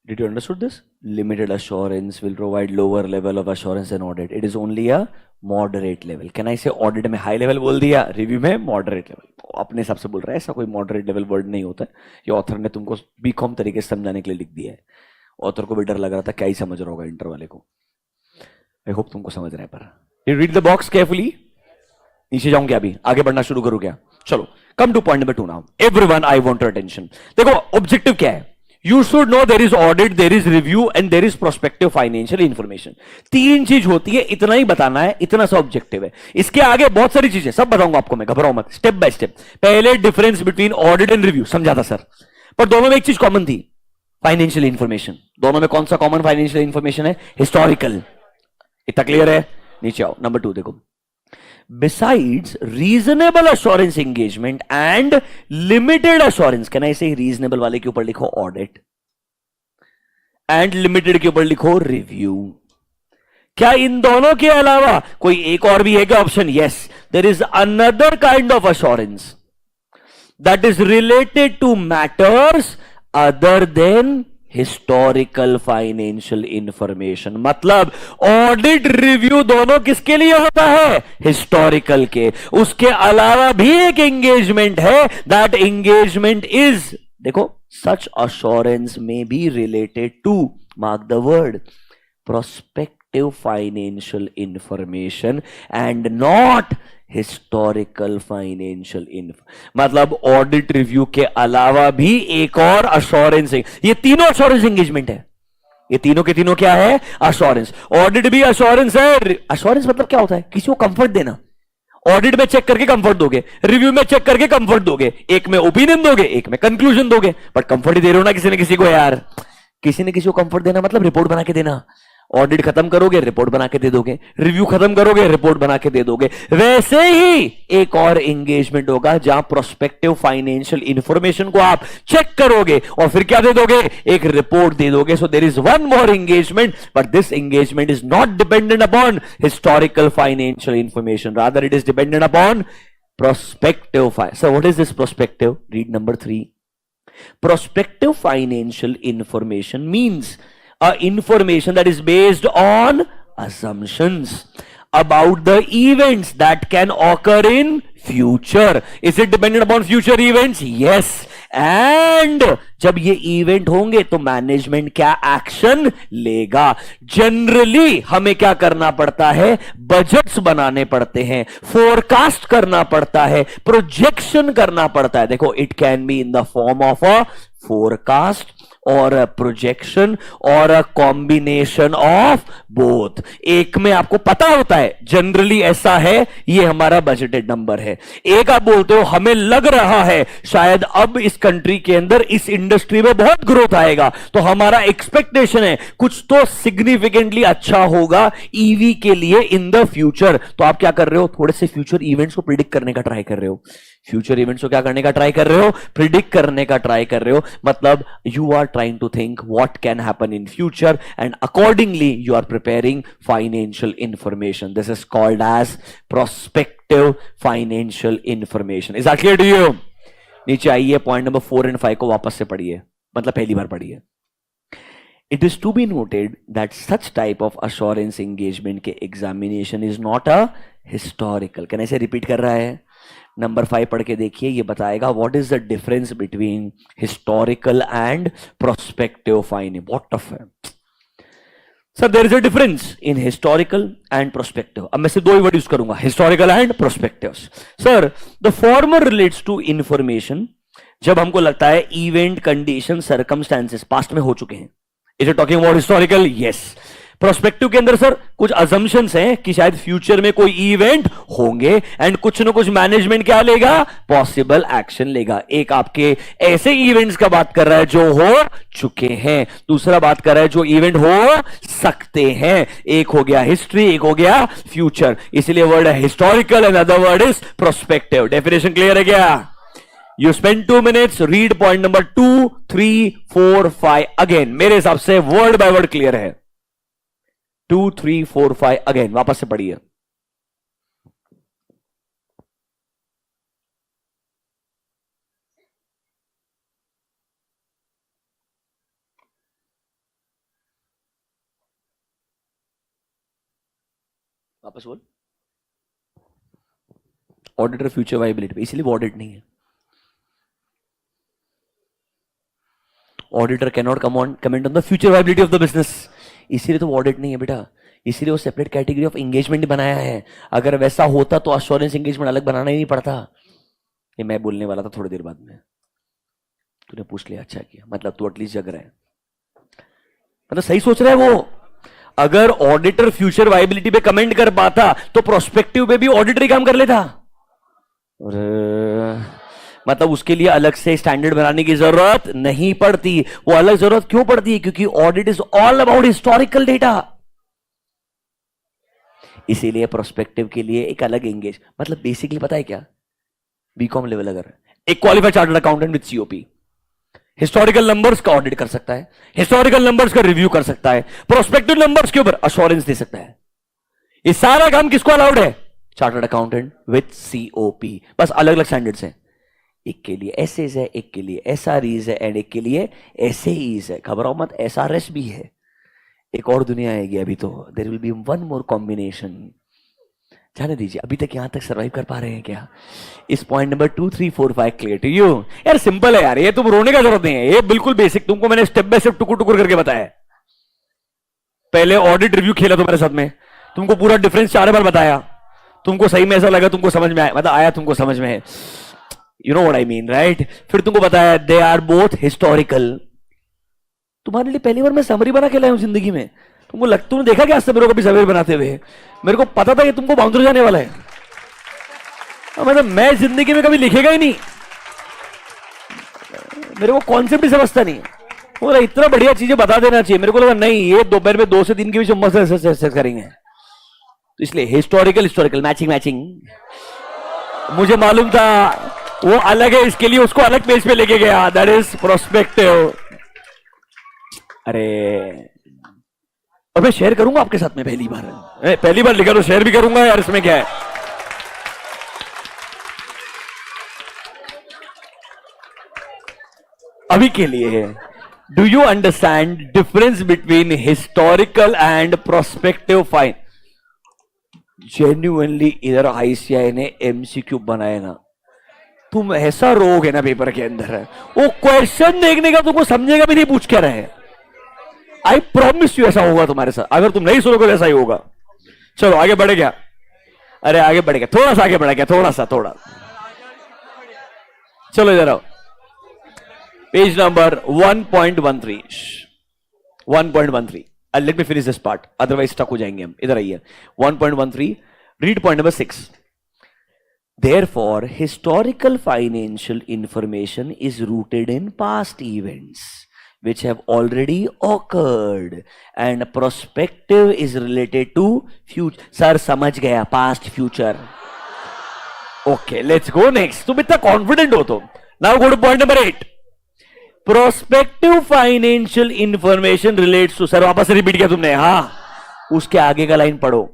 Did you understood this? Limited assurance will provide lower level of assurance than audit. It is only a moderate level. Can I say audit में high level बोल दिया, review में moderate level? अपने हिसाब से बोल रहा है, ऐसा कोई moderate level word नहीं होता है। ये ऑथर ने तुमको बीकॉम तरीके से समझाने के लिए लिख दिया है। ऑथर को भी डर लग रहा था क्या ही समझ रहा होगा इंटर वाले को। आई होप तुमको समझ रहे हैं। पर you read the box carefully. नीचे जाऊं क्या, अभी आगे बढ़ना शुरू करूं क्या? चलो, come two point number 2 now. Everyone, I want your attention. देखो, ऑब्जेक्टिव क्या है? You should know there is audit, there is review and there is prospective financial information. 3 चीज होती है, इतना ही बताना है, इतना सा ऑब्जेक्टिव है। इसके आगे बहुत सारी चीजें सब बताऊंगा आपको मैं, घबराओ मत, स्टेप बाय स्टेप। पहले difference between audit and review समझा था सर, पर दोनों में एक चीज कॉमन थी, फाइनेंशियल इंफॉर्मेशन। दोनों में कौन सा कॉमन फाइनेंशियल इंफॉर्मेशन है? हिस्टोरिकल। इतना क्लियर है? नीचे आओ, नंबर 2 देखो। Besides reasonable assurance engagement and limited assurance, can I say reasonable वाले के ऊपर लिखो audit and limited के ऊपर लिखो review। क्या इन दोनों के अलावा कोई एक और भी है क्या option? Yes, there is another kind of assurance that is related to matters other than historical financial information. मतलब ऑडिट रिव्यू दोनों किसके लिए होता है? हिस्टोरिकल के। उसके अलावा भी एक एंगेजमेंट है, दैट एंगेजमेंट इज, देखो, सच अश्योरेंस में be related to, mark the word, prospective financial information and not historical financial मतलब ऑडिट रिव्यू के अलावा भी एक और अश्योरेंस है। ये तीनों अश्योरेंस एंगेजमेंट है, ये तीनों के तीनों क्या है? अश्योरेंस। ऑडिट भी अश्योरेंस है। अश्योरेंस मतलब क्या होता है? किसी को कंफर्ट देना। ऑडिट में चेक करके कंफर्ट दोगे, रिव्यू में चेक करके कंफर्ट दोगे, एक में ओपिनियन दोगे, एक में कंक्लूजन दोगे, बट कंफर्ट ही दे रहे हो ना किसी ने किसी को यार। किसी ने किसी को कंफर्ट देना मतलब रिपोर्ट बना के देना। ऑडिट खत्म करोगे, रिपोर्ट बना के दे दोगे, रिव्यू खत्म करोगे, रिपोर्ट बना के दे दोगे। वैसे ही एक और एंगेजमेंट होगा जहां प्रोस्पेक्टिव फाइनेंशियल इंफॉर्मेशन को आप चेक करोगे और फिर क्या दे दोगे? एक रिपोर्ट दे दोगे। So there is one more engagement, but this engagement is not dependent upon historical financial information, rather it is dependent upon prospective. So what is this prospective? Read number 3. Prospective financial information means information that is based on assumptions about the events that can occur in future. Is it dependent upon future events? Yes. And जब ये event होंगे तो management क्या action लेगा? Generally हमें क्या करना पड़ता है? बजट्स बनाने पड़ते हैं, फोरकास्ट करना पड़ता है, प्रोजेक्शन करना पड़ता है। देखो, it can be in the form of a forecast और प्रोजेक्शन और अ कॉम्बिनेशन ऑफ बोथ। एक में आपको पता होता है जनरली ऐसा है, ये हमारा बजटेड नंबर है। एक आप बोलते हो हमें लग रहा है शायद अब इस कंट्री के अंदर इस इंडस्ट्री में बहुत ग्रोथ आएगा, तो हमारा एक्सपेक्टेशन है कुछ तो सिग्निफिकेंटली अच्छा होगा ईवी के लिए इन द फ्यूचर। तो आप क्या कर रहे हो? थोड़े से फ्यूचर इवेंट्स को प्रिडिक्ट करने का ट्राई कर रहे हो। फ्यूचर इवेंट्स को क्या करने का ट्राई कर रहे हो? प्रिडिक्ट करने का ट्राई कर रहे हो। मतलब you are trying to think what can happen in future and accordingly you are preparing financial information. This is called as prospective financial information. Is that clear to you? नीचे आइए, point number 4 और 5 को वापस से पढ़िए, मतलब पहली बार पढ़िए। It is to be noted that such type of assurance engagement के examination is not a historical. Can I say repeat कर रहा है? नंबर 5 पढ़ के देखिए, ये बताएगा what is the difference between historical and prospective finding. बहुत टफ है sir. there is a difference in historical and prospective. अब मैं सिर्फ 2 ही वर्ड यूज करूंगा, historical and prospective. Sir, the former relates to information जब हमको लगता है इवेंट, कंडीशन, सर्कमस्टांसेस पास्ट में हो चुके हैं। Is it talking about historical? Yes. Prospective के अंदर सर कुछ अजम्पशंस हैं कि शायद फ्यूचर में कोई इवेंट होंगे एंड कुछ ना कुछ मैनेजमेंट क्या लेगा? पॉसिबल एक्शन लेगा। एक आपके ऐसे इवेंट्स का बात कर रहा है जो हो चुके हैं, दूसरा बात कर रहा है जो इवेंट हो सकते हैं। एक हो गया हिस्ट्री, एक हो गया फ्यूचर, इसलिए वर्ड है historical and other word is prospective. Definition clear है क्या? You spend 2 minutes, read point number 2, 3, 4, 5 again. मेरे हिसाब से वर्ड बाय वर्ड क्लियर है। 2, 3, 4, 5 अगेन, वापस से पढ़िए। वापस बोल। ऑडिटर फ्यूचर वाइबिलिटी, इसलिए ऑडिट नहीं है। Auditor can not comment on the future viability of the business, इसीलिए तो ऑडिट नहीं है बेटा। इसीलिए वो सेपरेट कैटेगरी ऑफ एंगेजमेंट बनाया है। अगर वैसा होता तो अश्योरेंस एंगेजमेंट अलग बनाना ही नहीं पड़ता। ये मैं बोलने वाला था थोड़ी देर बाद में, तूने पूछ लिया, अच्छा किया। मतलब तू एटलीस्ट जग रहा है, मतलब सही सोच रहा है वो। अगर ऑडिटर फ्यूचर वायबिलिटी पे कमेंट कर पाता तो प्रोस्पेक्टिव पे भी ऑडिटर काम कर लेता। और मतलब उसके लिए अलग से स्टैंडर्ड बनाने की जरूरत नहीं पड़ती। वो अलग जरूरत क्यों पड़ती है? क्योंकि audit is all about historical data. इसीलिए प्रोस्पेक्टिव के लिए एक अलग एंगेज, मतलब बेसिकली पता है क्या, बीकॉम लेवल अगर एक qualified chartered accountant with COP historical numbers का ऑडिट कर सकता है, हिस्टोरिकल नंबर्स का रिव्यू कर सकता है, प्रोस्पेक्टिव नंबर्स के ऊपर अश्योरेंस दे सकता है। ये सारा काम किसको अलाउड है? Chartered accountant with COP. बस अलग अलग स्टैंडर्ड्स हैं। एक के लिए एसएज है, एक के लिए एसआरईज है, एंड एक के लिए एसएईज है। घबराओ मत, एसआरएस भी है। एक और दुनिया आएगी अभी तो, there will be one more combination. जाने दीजिए, अभी तक यहां तक सर्वाइव कर पा रहे हैं क्या? इस point number 2, 3, 4, 5 clear to you? यार सिंपल है यार, ये तुम रोने का जरूरत नहीं है, ये बिल्कुल बेसिक तुमको मैंने स्टेप बाय स्टेप टुकुर टुकुर करके बताया। पहले ऑडिट रिव्यू खेला तुम्हारे साथ में, तुमको पूरा डिफरेंस 4 बार बताया, तुमको सही में ऐसा लगा, तुमको समझ में आया, मतलब आया तुमको समझ में है, you know what I mean right? फिर तुमको बताया दे आर बोथ हिस्टोरिकल। तुम्हारे लिए पहली बार मैं समरी बना के लाया हूं जिंदगी में। तुमको तुमने देखा क्या आज से मेरे को कभी समरी बनाते हुए? मेरे को पता था कि तुमको बाउंड्री जाने वाला है, मतलब मैं जिंदगी में कभी लिखेगा ही नहीं, मेरे को कॉन्सेप्ट ही समझता नहीं। बोला इतना बढ़िया चीजें बता देना चाहिए। मेरे को लगा नहीं, ये दोपहर में 2 से 3 के बीच मस्त करेंगे। तो इसलिए हिस्टोरिकल मैचिंग मुझे मालूम था वो अलग है, इसके लिए उसको अलग पेज पे लेके गया, दैट इज प्रोस्पेक्टिव। अरे और मैं शेयर करूंगा आपके साथ में पहली बार लिखा तो शेयर भी करूंगा यार, इसमें क्या है। अभी के लिए do you understand difference between historical and prospective fine? Genuinely इधर आईसीआई ने एमसीक्यू बनाए ना, तुम ऐसा रोग है ना पेपर के अंदर है, वो क्वेश्चन देखने का तुमको समझेगा भी नहीं, पूछ क्या रहे। आई प्रॉमिस यू ऐसा होगा तुम्हारे साथ, अगर तुम नहीं सुनोगे ऐसा ही होगा। चलो आगे बढ़े क्या? अरे आगे बढ़े क्या, थोड़ा सा आगे बढ़े क्या, थोड़ा चलो इधर आओ। Page number 1.13 let me finish this part, otherwise stuck हो जाएंगे हम। इधर आइए 1.13, read point number 6। Therefore, historical financial information is rooted in past events which have already occurred, and prospective is related to future. Sir, समझ गया, past, future. Okay, let's go next. तुम इतना confident हो तो. Now go to point number 8. Prospective financial information relates to, sir वापस repeat किया तुमने, हाँ, उसके आगे का लाइन पढ़ो।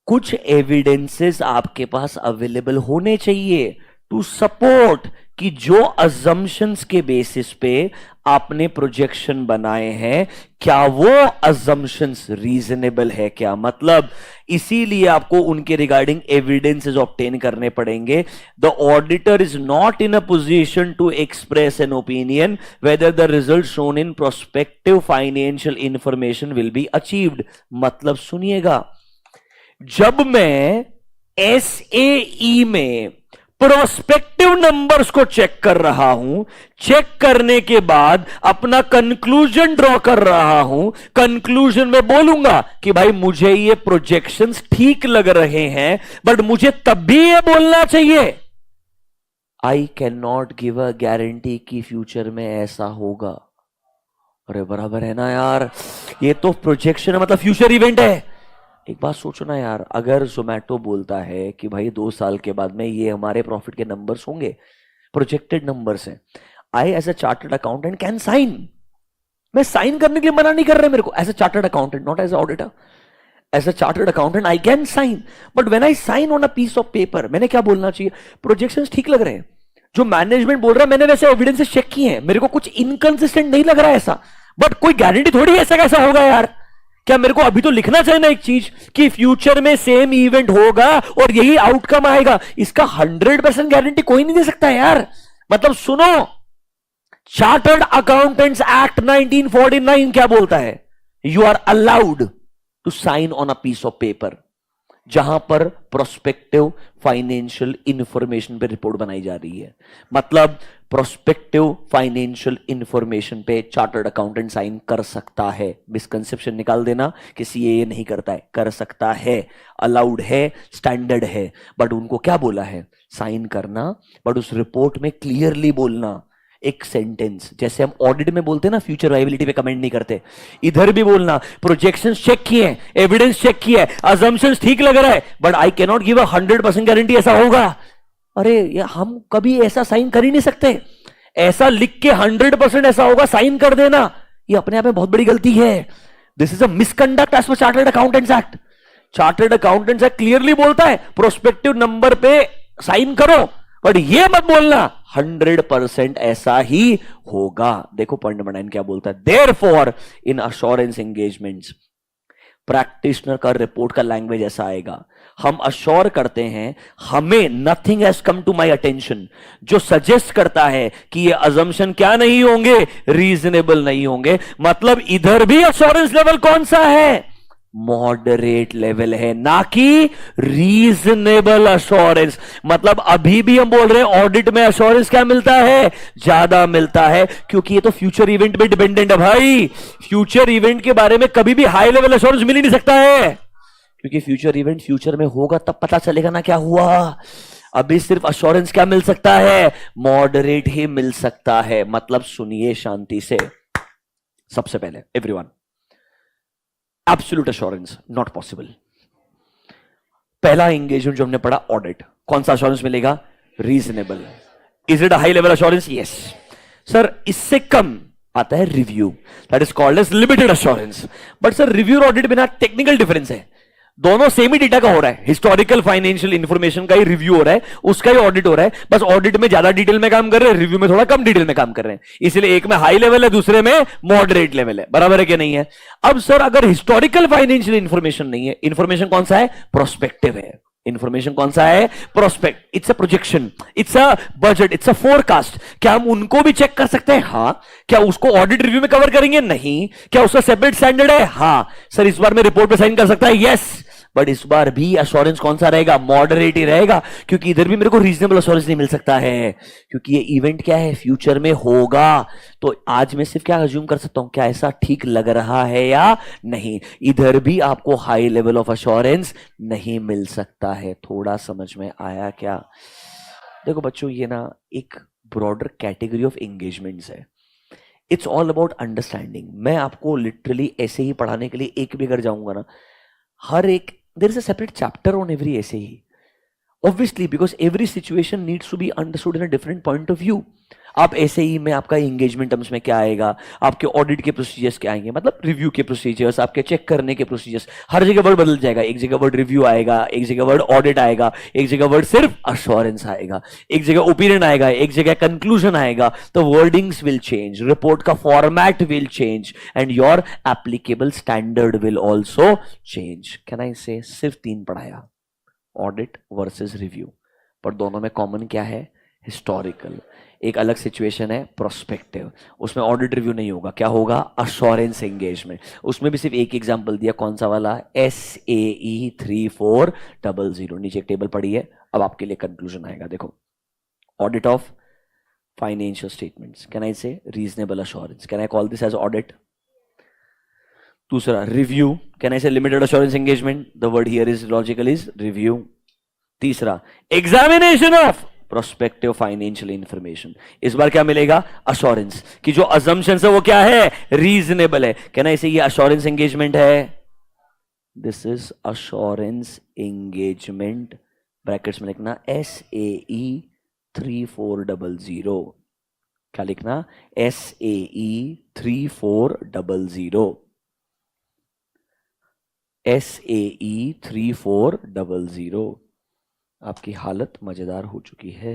कुछ एविडेंसेस आपके पास अवेलेबल होने चाहिए टू सपोर्ट कि जो अजम्पशंस के बेसिस पे आपने प्रोजेक्शन बनाए हैं, क्या वो अजम्पशंस रीजनेबल है क्या? मतलब इसीलिए आपको उनके रिगार्डिंग एविडेंसेस ऑब्टेन करने पड़ेंगे। The auditor is not in a position to express an opinion whether the result shown in prospective financial information will be achieved. मतलब सुनिएगा, जब मैं एसएई में प्रोस्पेक्टिव नंबर्स को चेक कर रहा हूं, चेक करने के बाद अपना कंक्लूजन ड्रॉ कर रहा हूं, कंक्लूजन में बोलूंगा कि भाई मुझे ये प्रोजेक्शंस ठीक लग रहे हैं, बट मुझे तब भी ये बोलना चाहिए I can not give a guarantee कि फ्यूचर में ऐसा होगा। अरे बराबर है ना यार, ये तो प्रोजेक्शन है, मतलब फ्यूचर इवेंट है। एक बात सोचो ना यार, अगर जोमेटो बोलता है कि भाई 2 साल के बाद में ये हमारे प्रॉफिट के नंबर्स होंगे, प्रोजेक्टेड नंबर्स हैं, I as a chartered accountant can sign. मैं साइन करने के लिए मना नहीं कर रहे मेरे को, as a chartered accountant, not as a auditor, as a chartered accountant I can sign. But when I sign on a piece of paper, मैंने क्या बोलना चाहिए? प्रोजेक्शंस ठीक लग रहे हैं, जो मैनेजमेंट बोल रहा है मैंने वैसे एविडेंसेस चेक किए हैं, मेरे को कुछ इनकंसिस्टेंट नहीं लग रहा है ऐसा। बट कोई गारंटी थोड़ी ऐसा कैसा होगा यार। क्या मेरे को अभी तो लिखना चाहिए ना एक चीज कि फ्यूचर में सेम इवेंट होगा और यही आउटकम आएगा? इसका 100% गारंटी कोई नहीं दे सकता यार। मतलब सुनो, चार्टर्ड अकाउंटेंट्स एक्ट 1949 क्या बोलता है? You are allowed to sign on a piece of paper, जहां पर प्रोस्पेक्टिव फाइनेंशियल इंफॉर्मेशन पे रिपोर्ट बनाई जा रही है। मतलब प्रोस्पेक्टिव फाइनेंशियल इंफॉर्मेशन पे चार्टर्ड अकाउंटेंट साइन कर सकता है। मिसकंसेप्शन निकाल देना कि सीए नहीं करता है, कर सकता है, अलाउड है, स्टैंडर्ड है। बट उनको क्या बोला है? साइन करना, बट उस रिपोर्ट में क्लियरली बोलना एक सेंटेंस, जैसे हम ऑडिट में बोलते हैं ना फ्यूचर वायबिलिटी पे कमेंट नहीं करते, इधर भी बोलना प्रोजेक्शंस चेक किए, एविडेंस चेक किया है, अजम्पशंस ठीक लग रहा है, but I can not give a 100% guarantee ऐसा होगा। अरे ये हम कभी ऐसा साइन कर ही नहीं सकते। ऐसा लिख के 100% ऐसा होगा साइन कर देना, ये अपने आप में बहुत बड़ी गलती है। This is a misconduct as per chartered accountants act. Chartered accountants act clearly बोलता है प्रोस्पेक्टिव नंबर पे साइन करो, बट ये मत बोलना 100% ऐसा ही होगा। देखो पॉइंट नंबर 9 क्या बोलता है, therefore in assurance engagements practitioner का रिपोर्ट का लैंग्वेज ऐसा आएगा, हम अश्योर करते हैं, हमें nothing has come to my attention जो सजेस्ट करता है कि ये अजम्पशन क्या नहीं होंगे, रीजनेबल नहीं होंगे। मतलब इधर भी अश्योरेंस लेवल कौन सा है? मॉडरेट लेवल है, ना कि रीजनेबल अश्योरेंस। मतलब अभी भी हम बोल रहे हैं ऑडिट में अश्योरेंस क्या मिलता है? ज्यादा मिलता है, क्योंकि ये तो फ्यूचर इवेंट पे डिपेंडेंट है भाई। फ्यूचर इवेंट के बारे में कभी भी हाई लेवल अश्योरेंस मिल ही नहीं सकता है, क्योंकि फ्यूचर इवेंट फ्यूचर में होगा तब पता चलेगा ना क्या हुआ। अभी सिर्फ अश्योरेंस क्या मिल सकता है? मॉडरेट ही मिल सकता है। मतलब सुनिए शांति से, सबसे पहले everyone, absolute assurance not possible. पहला एंगेजमेंट जो हमने पढ़ा ऑडिट, कौन सा अश्योरेंस मिलेगा? Reasonable. Is it a high level assurance? Yes sir. इससे कम आता है review, that is called as limited assurance. But sir review और ऑडिट बिना टेक्निकल डिफरेंस है, दोनों सेम ही डेटा का हो रहा है, हिस्टोरिकल फाइनेंशियल इंफॉर्मेशन का ही रिव्यू हो रहा है, उसका ही ऑडिट हो रहा है। बस ऑडिट में ज्यादा डिटेल में काम कर रहे हैं, रिव्यू में थोड़ा कम डिटेल में काम कर रहे हैं, इसलिए एक में हाई लेवल है, दूसरे में मॉडरेट लेवल है। बराबर है क्या नहीं है? अब सर अगर हिस्टोरिकल फाइनेंशियल इंफॉर्मेशन नहीं है, इंफॉर्मेशन कौन सा है? प्रोस्पेक्टिव है। इंफॉर्मेशन कौन सा है? Prospect. It's a projection, it's a budget, it's a forecast. क्या हम उनको भी चेक कर सकते हैं? हाँ। क्या उसको ऑडिट रिव्यू में कवर करेंगे? नहीं। क्या उसका सेपरेट स्टैंडर्ड है? हाँ। सर इस बार में रिपोर्ट पे साइन कर सकता है? यस। बट इस बार भी अश्योरेंस कौन सा रहेगा? मॉडरेट ही रहेगा, क्योंकि इधर भी मेरे को रीजनेबल अश्योरेंस नहीं मिल सकता है, क्योंकि ये इवेंट क्या है? फ्यूचर में होगा। तो आज मैं सिर्फ क्या अज्यूम कर सकता हूं, क्या ऐसा ठीक लग रहा है या नहीं? इधर भी आपको हाई लेवल ऑफ अश्योरेंस नहीं मिल सकता है। थोड़ा समझ में आया क्या? देखो बच्चों, ये ना एक ब्रॉडर कैटेगरी ऑफ एंगेजमेंट्स है। It's all about understanding. मैं आपको लिटरली ऐसे ही पढ़ाने के लिए एक भी अगर जाऊंगा ना, हर एक there is a separate chapter on every essay, obviously, because every situation needs to be understood in a different point of view. आप ऐसे ही में आपका एंगेजमेंट टर्म्स में क्या आएगा, आपके ऑडिट के प्रोसीजर्स क्या आएंगे, मतलब रिव्यू के प्रोसीजर्स, आपके चेक करने के प्रोसीजर्स, हर जगह वर्ड बदल जाएगा। एक जगह वर्ड रिव्यू आएगा, एक जगह वर्ड ऑडिट आएगा, एक जगह वर्ड सिर्फ अश्योरेंस आएगा, एक जगह ओपिनियन आएगा, एक जगह कंक्लूजन आएगा। तो वर्डिंग्स विल चेंज, रिपोर्ट का format will change, and your applicable standard will also change. Can I से सिर्फ 3 पढ़ाया, ऑडिट वर्सेस रिव्यू, पर दोनों में कॉमन क्या है? हिस्टोरिकल। एक अलग सिचुएशन है प्रोस्पेक्टिव, उसमें ऑडिट रिव्यू नहीं होगा, क्या होगा? Assurance engagement. उसमें भी सिर्फ एक एग्जांपल दिया, कौन सा वाला? SAE 3400। नीचे एक टेबल पड़ी है, अब आपके लिए कंक्लूजन आएगा। देखो, audit of financial statements, can I say reasonable assurance, can I call this as audit. दूसरा review, can I say limited assurance engagement, the word here is logical is review. तीसरा examination of prospective financial information, इस बार क्या मिलेगा? Assurance कि जो assumptions है वो क्या है? रीजनेबल है। कहना इसे ये अश्योरेंस एंगेजमेंट है, this is assurance engagement, brackets में लिखना SAE 3400। क्या लिखना? SAE 3400, SAE 3400। आपकी हालत मजेदार हो चुकी है।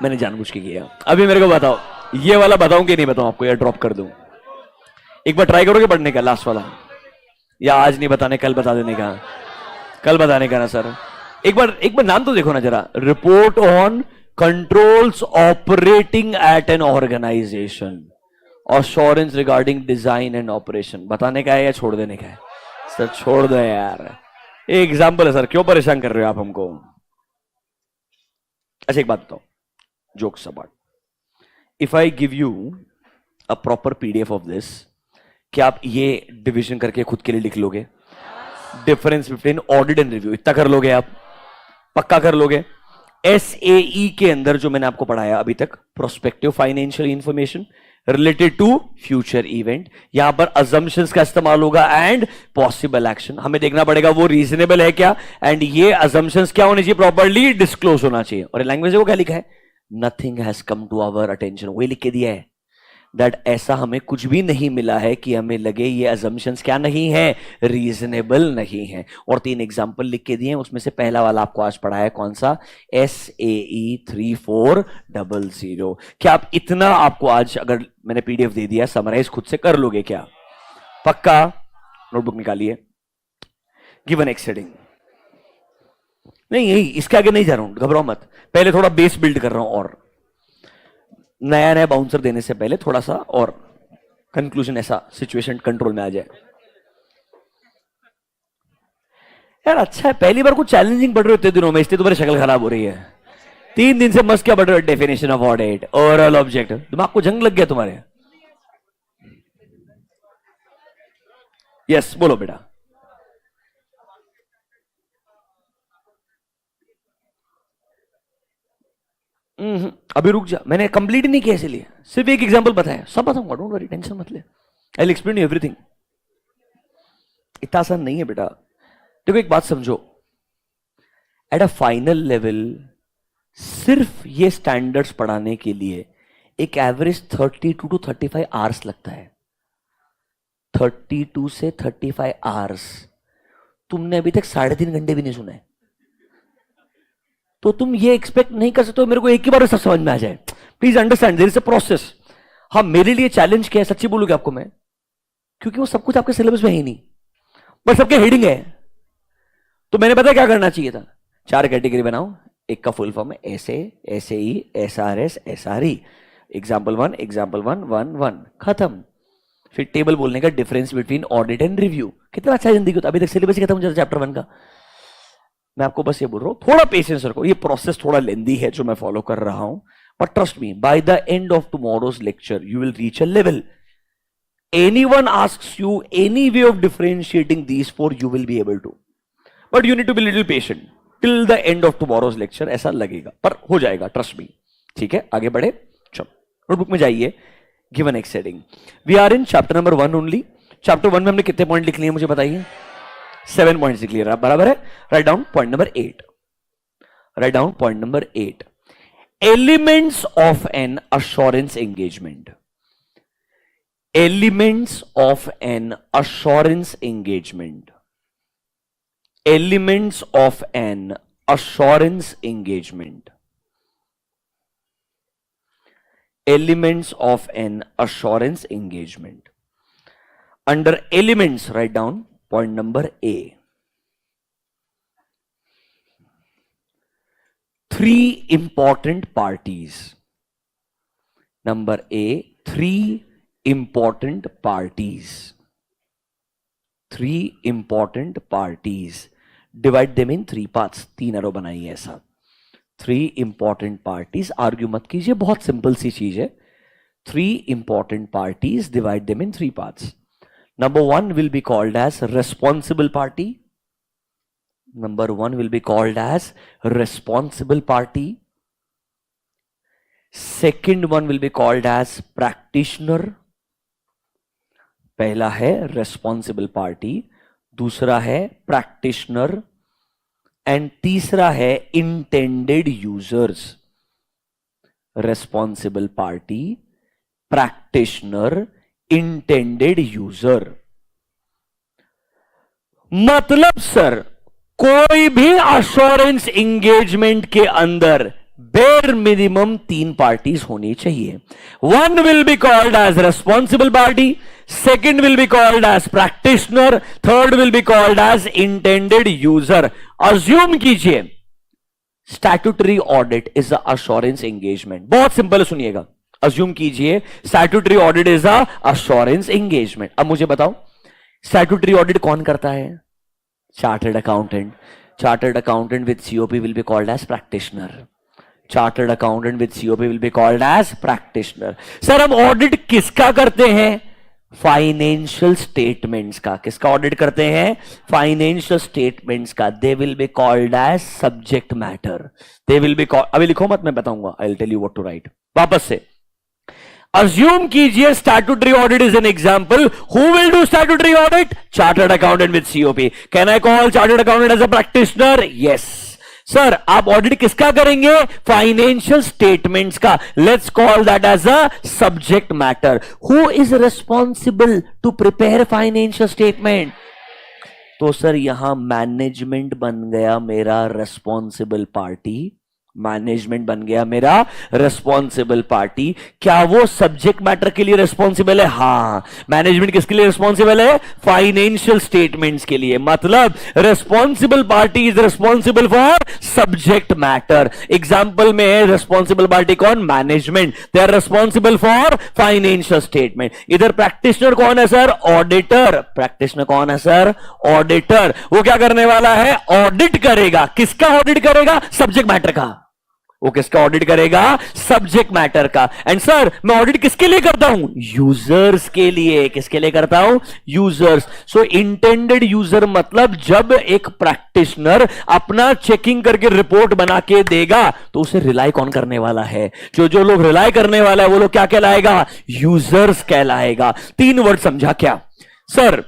मैंने जानबूझ के किया। अभी मेरे को बताओ, ये वाला बताऊं कि नहीं बताऊं आपको, या ड्रॉप कर दूं? एक बार ट्राई करोगे पढ़ने का लास्ट वाला, या आज नहीं बताने, कल बता देने का? कल बताने का ना सर। एक बार नाम तो देखो ना जरा, report on controls operating at an organisation, assurance regarding design and operation. बताने का है या छोड़ देने का है? सर छोड़ दो यार, एक एग्जाम्पल है सर, क्यों परेशान कर रहे हो आप हमको? अच्छा एक बात बताओ, jokes apart, if I give you a proper PDF of this, क्या आप ये डिवीजन करके खुद के लिए लिख लोगे? Difference between audit and review, इतना कर लोगे आप? पक्का कर लोगे? एसएई के अंदर जो मैंने आपको पढ़ाया अभी तक, prospective financial information related to future event, यहां पर अजम्पशंस का इस्तेमाल होगा एंड पॉसिबल एक्शन। हमें देखना पड़ेगा वो रीजनेबल है क्या, एंड ये अजम्पशंस क्या होने चाहिए, प्रॉपर्ली डिस्क्लोज होना चाहिए। और लैंग्वेज को क्या लिखा है? Nothing has come to our attention, वही लिख के दिया है दैट ऐसा हमें कुछ भी नहीं मिला है कि हमें लगे ये अजम्पशंस क्या नहीं है, रीजनेबल नहीं है। और 3 एग्जांपल लिख के दिए हैं, उसमें से पहला वाला आपको आज पढ़ा है, कौन सा? SAE 3400। क्या आप इतना आपको आज अगर मैंने पीडीएफ दे दिया, समराइज खुद से कर लोगे क्या? पक्का? नोटबुक निकालिए, गिव एन एक्स हेडिंग। नहीं यही, इसके आगे नहीं जा रहा हूं, घबराओ मत, पहले थोड़ा बेस बिल्ड कर रहा हूं, और नया नया बाउंसर देने से पहले थोड़ा सा और कंक्लूजन, ऐसा सिचुएशन कंट्रोल में आ जाए। यार अच्छा है, पहली बार कुछ चैलेंजिंग पढ़ रहे हो इतने दिनों में, इसलिए तुम्हारी शक्ल खराब हो रही है। 3 दिन से मस्त क्या पढ़ रहे हो? Definition of audit, overall object, दिमाग को जंग लग गया तुम्हारे। यस बोलो बेटा। अभी रुक जा, मैंने कंप्लीट नहीं किया, इसलिए सिर्फ एक एग्जांपल बताया, सब बताऊंगा, डोंट वरी, टेंशन मत ले, I will explain you everything. इतना आसान नहीं है बेटा। देखो एक बात समझो, एट अ फाइनल लेवल सिर्फ ये स्टैंडर्ड्स पढ़ाने के लिए एक एवरेज 32 to 35 आवर्स लगता है। 32 से 35 आवर्स, तुमने अभी तक 3.5 घंटे भी नहीं सुना है, तो तुम ये एक्सपेक्ट नहीं कर सकते हो मेरे को एक ही बार में सब समझ में आ जाए। Please understand, there is a process. हाँ मेरे लिए चैलेंज क्या है, सच्ची बोलूंगा आपको मैं, क्योंकि वो सब कुछ आपके सिलेबस में है ही नहीं, बस सबके हेडिंग है। तो मैंने पता क्या करना चाहिए था, 4 कैटेगरी बनाओ, एक का फुल फॉर्म है SA, SAE, SRS, SRE, example 1, example 1, 1, 1, खत्म। फिर टेबल बोलने का, difference between audit and review. कितना अच्छा जिंदगी होता, अभी तक सिलेबस ही खत्म हो जाता चैप्टर 1 का। मैं आपको बस ये बोल रहा हूं, थोड़ा पेशेंस रखो, ये प्रोसेस थोड़ा लेंदी है जो मैं फॉलो कर रहा हूं, but trust me, by the end of tomorrow's lecture you will reach a level, anyone asks you any way of differentiating these 4, you will be able to, but you need to be little patient till the end of tomorrow's lecture, ऐसा लगेगा पर हो जाएगा, trust me। ठीक है, आगे बढ़े, चलो नोटबुक में जाइए, give an next heading. We are in chapter number 1 only. Chapter 1 में हमने कितने पॉइंट लिख लिए मुझे बताइए? 7 पॉइंट्स लिख लिए, बराबर है। Write down point number 8, write down point number 8, elements of an assurance engagement. Elements of an assurance engagement. Elements of an assurance engagement. Elements of an assurance engagement. Under elements, write down point number A. 3 important parties. Number A, 3 important parties. 3 important parties. Divide them in 3 parts. 3 arrow बनाइए ऐसा। 3 important parties, argue मत कीजिए, बहुत simple सी चीज है। 3 important parties, divide them in 3 parts. Number 1 will be called as responsible party. Number 1 will be called as responsible party. Second one will be called as practitioner. पहला है responsible party, दूसरा है practitioner, and तीसरा है intended users. Responsible party, practitioner, intended user. मतलब sir कोई भी assurance engagement के अंदर बेर मिनिमम 3 पार्टीज होनी चाहिए। 1 will be called as responsible party, second will be called as practitioner, third will be called as intended user. Assume कीजिए statutory audit is a assurance engagement. बहुत simple है, सुनिएगा। Assume कीजिए statutory audit is a assurance engagement. अब मुझे बताओ statutory audit कौन करता है? Chartered accountant. Chartered accountant with COP will be called as practitioner. Chartered accountant with COP will be called as practitioner. Sir हम ऑडिट किसका करते हैं? फाइनेंशियल स्टेटमेंट्स का। किसका ऑडिट करते हैं? फाइनेंशियल स्टेटमेंट्स का। They will be called as subject matter. They will be called, अभी लिखो मत, मैं बताऊंगा। I will tell you what to write. वापस से अज्यूम कीजिए statutory audit is an example. Who will do statutory audit? Chartered accountant with COP. Can I call chartered accountant as a practitioner? Yes sir. आप audit किसका करेंगे? Financial statements का। Let's call that as a subject matter. Who is responsible to prepare financial statement? तो sir यहां management बन गया मेरा responsible party. Management बन गया मेरा रेस्पॉन्सिबल पार्टी। क्या वो सब्जेक्ट मैटर के लिए रेस्पॉन्सिबल है? हाँ। मैनेजमेंट किसके लिए रेस्पॉन्सिबल है? फाइनेंशियल स्टेटमेंट्स के लिए। मतलब responsible party is responsible for subject matter. Example में है रेस्पॉन्सिबल पार्टी कौन? Management. They are responsible for financial statement. इधर प्रैक्टिशनर कौन है सर? ऑडिटर। प्रैक्टिशनर कौन है सर? ऑडिटर। वो क्या करने वाला है? ऑडिट करेगा। किसका ऑडिट करेगा? सब्जेक्ट मैटर का। वो किसका ऑडिट करेगा? सब्जेक्ट मैटर का। एंड सर मैं ऑडिट किसके लिए करता हूं? यूजर्स के लिए। किसके लिए करता हूं? यूजर्स। सो इंटेंडेड यूजर मतलब जब एक प्रैक्टिशनर अपना चेकिंग करके रिपोर्ट बना के देगा तो उसे रिलाई कौन करने वाला है? जो लोग रिलाई करने वाला है वो लोग क्या कहलाएगा? यूजर्स कहलाएगा। 3 वर्ड समझा क्या? Sir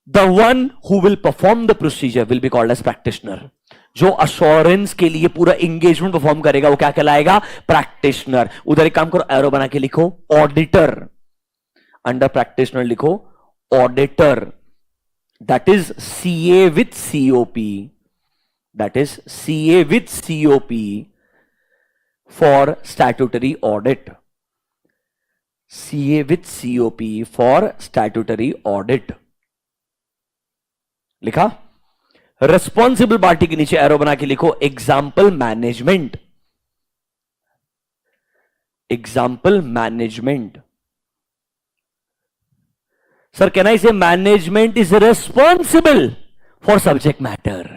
the one who will perform the procedure will be called as practitioner. जो अश्योरेंस के लिए पूरा एंगेजमेंट परफॉर्म करेगा वो क्या कहलाएगा? प्रैक्टिशनर। उधर एक काम करो, एरो बना के लिखो ऑडिटर। अंडर प्रैक्टिशनर लिखो auditor. That is CA with COP. That is CA with COP for statutory audit. CA with COP for statutory audit. लिखा? रेस्पॉन्सिबल पार्टी के नीचे एरो बना के लिखो example management. Example management. Sir can I say management is responsible for subject matter.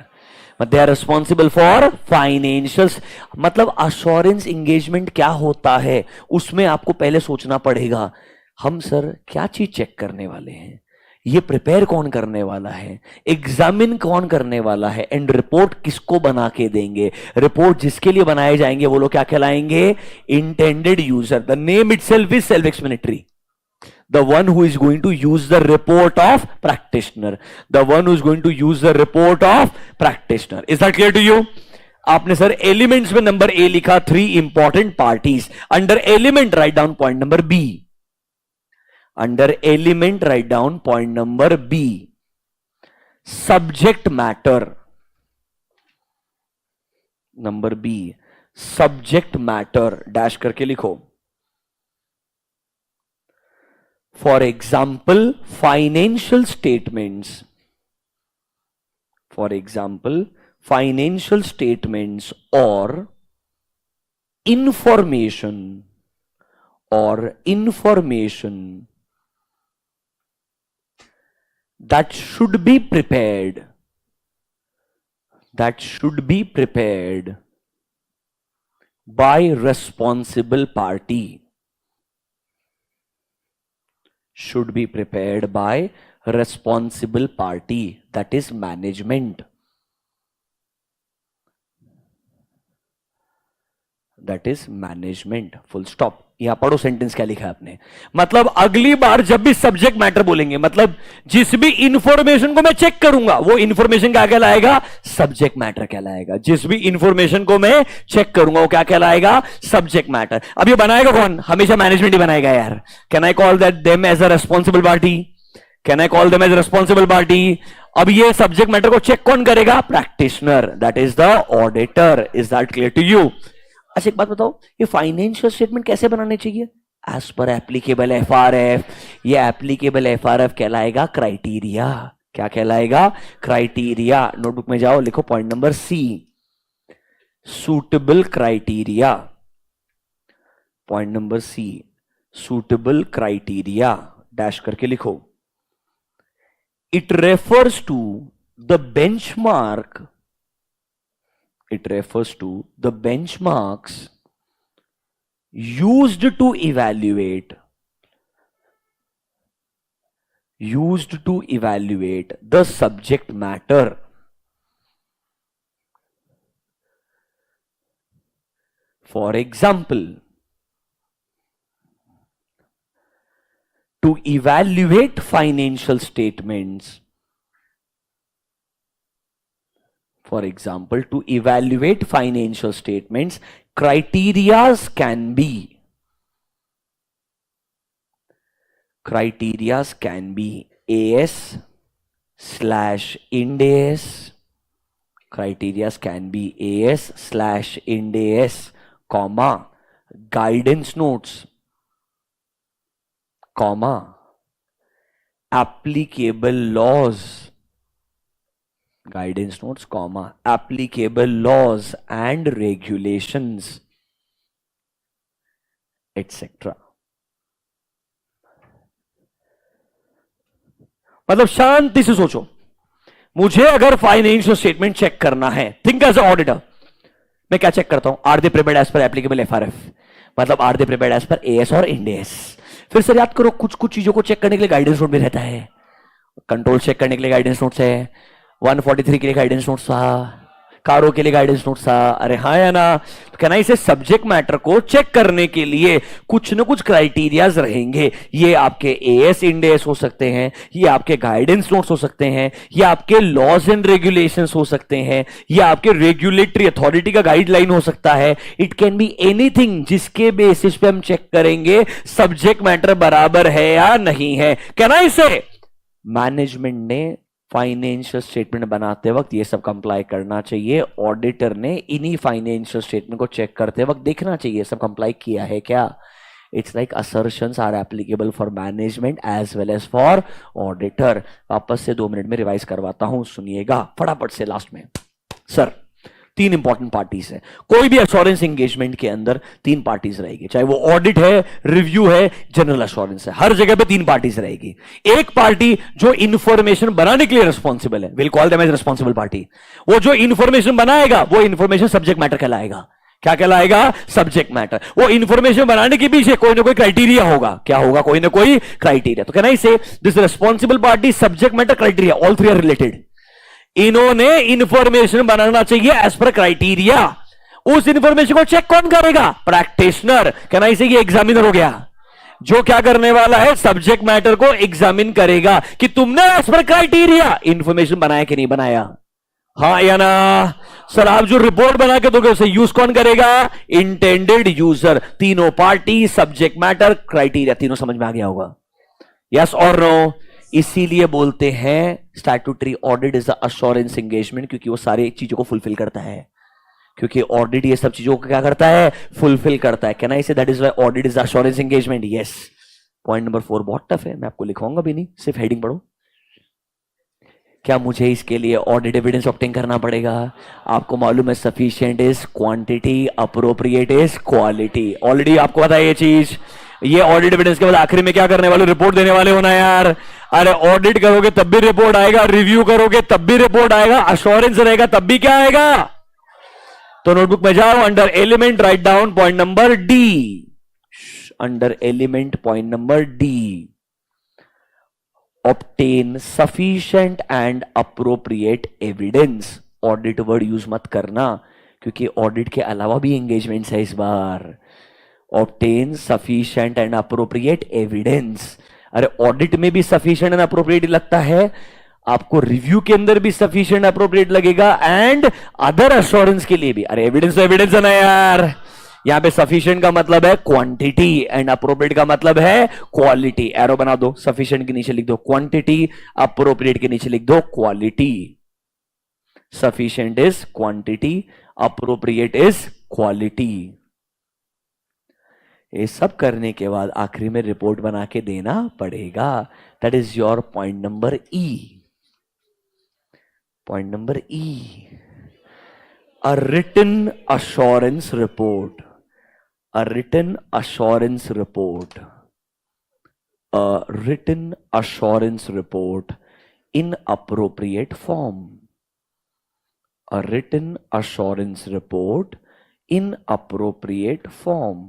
They are responsible for financials. मतलब assurance engagement क्या होता है उसमें आपको पहले सोचना पड़ेगा। हम सर क्या चीज चेक करने वाले हैं? ये प्रिपेयर कौन करने वाला है? एग्जामिन कौन करने वाला है? एंड रिपोर्ट किसको बना के देंगे? रिपोर्ट जिसके लिए बनाए जाएंगे वो लोग क्या कहलाएंगे? Intended user. The name itself is self explanatory. The one who is going to use the report of practitioner. The one who is going to use the report of practitioner. Is that clear to you? आपने sir elements में number A लिखा 3 important parties. Under element write down point number B. Under element write down point number B. Subject matter. Number B subject matter dash करके लिखो। For example, financial statements. For example, financial statements or information that should be prepared by responsible party. Should be prepared by responsible party, that is management. That is management. Full stop. यहां पढ़ो sentence क्या लिखा है आपने। मतलब अगली बार जब भी सब्जेक्ट मैटर बोलेंगे, मतलब जिस भी इंफॉर्मेशन को मैं चेक करूंगा वो इंफॉर्मेशन क्या कहलाएगा? सब्जेक्ट मैटर कहलाएगा। जिस भी इंफॉर्मेशन को मैं चेक करूंगा वो क्या कहलाएगा? Subject matter. अब ये बनाएगा कौन? हमेशा मैनेजमेंट ही बनाएगा यार। Can I call that them as a responsible party? Can I call them as responsible party? अब ये सब्जेक्ट मैटर को चेक कौन करेगा? Practitioner. That is the auditor. Is that clear to you? अच्छा एक बात बताओ, ये फाइनेंशियल स्टेटमेंट कैसे बनाने चाहिए? As per applicable FRF. ये एप्लीकेबल एफआरएफ कहलाएगा क्राइटेरिया। क्या कहलाएगा? क्राइटेरिया। नोटबुक में जाओ, लिखो point number C. suitable criteria. Point number C, suitable criteria dash करके लिखो. It refers to the benchmark. It refers to the benchmarks used to evaluate the subject matter. For example, to evaluate financial statements. For example, to evaluate financial statements, criterias can be AS/Ind AS. Criterias can be AS/Ind AS, comma, guidance notes, comma, applicable laws, guidance notes, comma, applicable laws and regulations, etc. मतलब शांति से सोचो, मुझे अगर financial statement check करना है, think as a auditor, मैं क्या check करता हूं? Are they prepared as per applicable FRF, मतलब are they prepared as per AS और इंड एस. फिर सर याद करो, कुछ कुछ चीजों को चेक करने के लिए गाइडेंस नोट भी रहता है. कंट्रोल चेक करने के लिए गाइडेंस नोट्स है, 143 के लिए गाइडेंस नोट्स था, कारों के लिए गाइडेंस नोट्स था. अरे हाँ या ना? तो कहना इसे सब्जेक्ट मैटर को चेक करने के लिए कुछ ना कुछ क्राइटेरियाज रहेंगे. ये आपके एएस इंड एस हो सकते हैं, ये आपके गाइडेंस नोट्स हो सकते हैं, ये आपके लॉज एंड रेगुलेशंस हो सकते हैं, ये आपके रेगुलेटरी अथॉरिटी का गाइडलाइन हो सकता है. इट कैन बी एनीथिंग जिसके बेसिस पे हम चेक करेंगे सब्जेक्ट मैटर बराबर है या नहीं है. कहना इसे मैनेजमेंट ने फाइनेंशियल स्टेटमेंट बनाते वक्त ये सब कंप्लाई करना चाहिए. ऑडिटर ने इन्हीं फाइनेंशियल स्टेटमेंट को चेक करते वक्त देखना चाहिए सब कंप्लाई किया है क्या. It's like assertions are applicable for management as well as for auditor. वापस से 2 मिनट में रिवाइज करवाता हूं, सुनिएगा फटाफट से. लास्ट में सर 3 इंपॉर्टेंट पार्टीज है. कोई भी एश्योरेंस एंगेजमेंट के अंदर 3 पार्टीज रहेगी, चाहे वो ऑडिट है, रिव्यू है, जनरल एश्योरेंस है, हर जगह पे 3 पार्टीज रहेगी. एक पार्टी जो इंफॉर्मेशन बनाने के लिए रिस्पॉन्सिबल है, will call them as responsible party. वो जो इंफॉर्मेशन बनाएगा वो इंफॉर्मेशन सब्जेक्ट मैटर कहलाएगा. क्या कहलाएगा? Subject matter. वो इंफॉर्मेशन बनाने के पीछे कोई ना कोई क्राइटेरिया होगा. क्या होगा? कोई ना कोई क्राइटेरिया. तो कहना इसे this responsible party, subject matter, criteria, all 3 are related. इन्होंने इंफॉर्मेशन बनाना चाहिए एज पर क्राइटेरिया. उस इंफॉर्मेशन को चेक कौन करेगा? प्रैक्टिशनर. कहना इसे ये एग्जामिनर हो गया, जो क्या करने वाला है? सब्जेक्ट मैटर को एग्जामिन करेगा कि तुमने एज पर क्राइटेरिया इंफॉर्मेशन बनाया कि नहीं बनाया. हाँ या ना? सर आप जो रिपोर्ट बना के दोगे उसे यूज कौन करेगा? Intended user. तीनों पार्टी, सब्जेक्ट मैटर, क्राइटेरिया, तीनों समझ में आ गया होगा. यस और नो? इसीलिए बोलते हैं statutory audit is the assurance engagement, क्योंकि वो सारी चीजों को फुलफिल करता है. क्योंकि ऑडिट ये सब चीजों को क्या करता है? फुलफिल करता है. Can I say that is why audit is the assurance engagement? Yes. Point number 4 बहुत टफ है, मैं आपको लिखवाऊंगा भी नहीं, सिर्फ हेडिंग पढ़ो. क्या मुझे इसके लिए ऑडिट एविडेंस ऑब्टेन करना पड़ेगा? आपको मालूम है sufficient is quantity, appropriate is quality. Already आपको पता है ये चीज. ये ऑडिट एविडेंस के बाद आखिरी में क्या करने वाले? रिपोर्ट देने वाले होना यार. अरे ऑडिट करोगे तब भी रिपोर्ट आएगा, रिव्यू करोगे तब भी रिपोर्ट आएगा, अश्योरेंस रहेगा तब भी क्या आएगा? तो नोटबुक में जाओ, under element write down point number D. Under element point number D, obtain sufficient and appropriate evidence. Audit word use मत करना, क्योंकि ऑडिट के अलावा भी एंगेजमेंट्स है इस बार. Obtain sufficient and appropriate evidence. अरे ऑडिट में भी सफिशिएंट एंड अप्रोप्रिएट लगता है, आपको रिव्यू के अंदर भी सफिशिएंट अप्रोप्रिएट लगेगा, एंड अदर एश्योरेंस के लिए भी. अरे एविडेंस तो एविडेंस है ना यार. यहां पे सफिशिएंट का मतलब है क्वांटिटी एंड अप्रोप्रिएट का मतलब है क्वालिटी. एरो बना दो, सफिशिएंट के नीचे लिख दो क्वांटिटी, अप्रोप्रिएट के नीचे लिख दो quality. Sufficient is quantity, appropriate is quality. ये सब करने के बाद आखिरी में रिपोर्ट बना के देना पड़ेगा. That is your point number E. Point number E. A written assurance report. A written assurance report. A written assurance report in appropriate form. A written assurance report in appropriate form.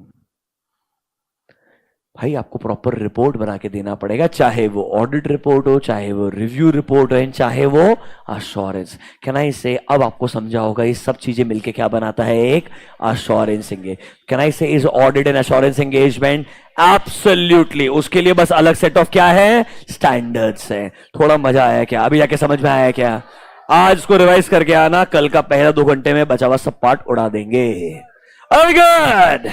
भाई आपको proper report बना के देना पड़ेगा, चाहे वो audit report हो, चाहे वो रिव्यू रिपोर्ट हो, चाहे वो अश्योरेंस। कैन आई से, अब आपको समझा होगा ये सब चीजें मिलके क्या बनाता है एक अश्योरेंस एंगेज। कैन आई से is audit and assurance engagement? Absolutely. उसके लिए बस अलग सेट ऑफ क्या है, स्टैंडर्ड्स है। थोड़ा मजा आया क्या? अभी जाके समझ में आया क्या? आज इसको रिवाइज करके आना, कल का पहला 2 घंटे में बचा हुआ सब पार्ट उड़ा देंगे। गुड।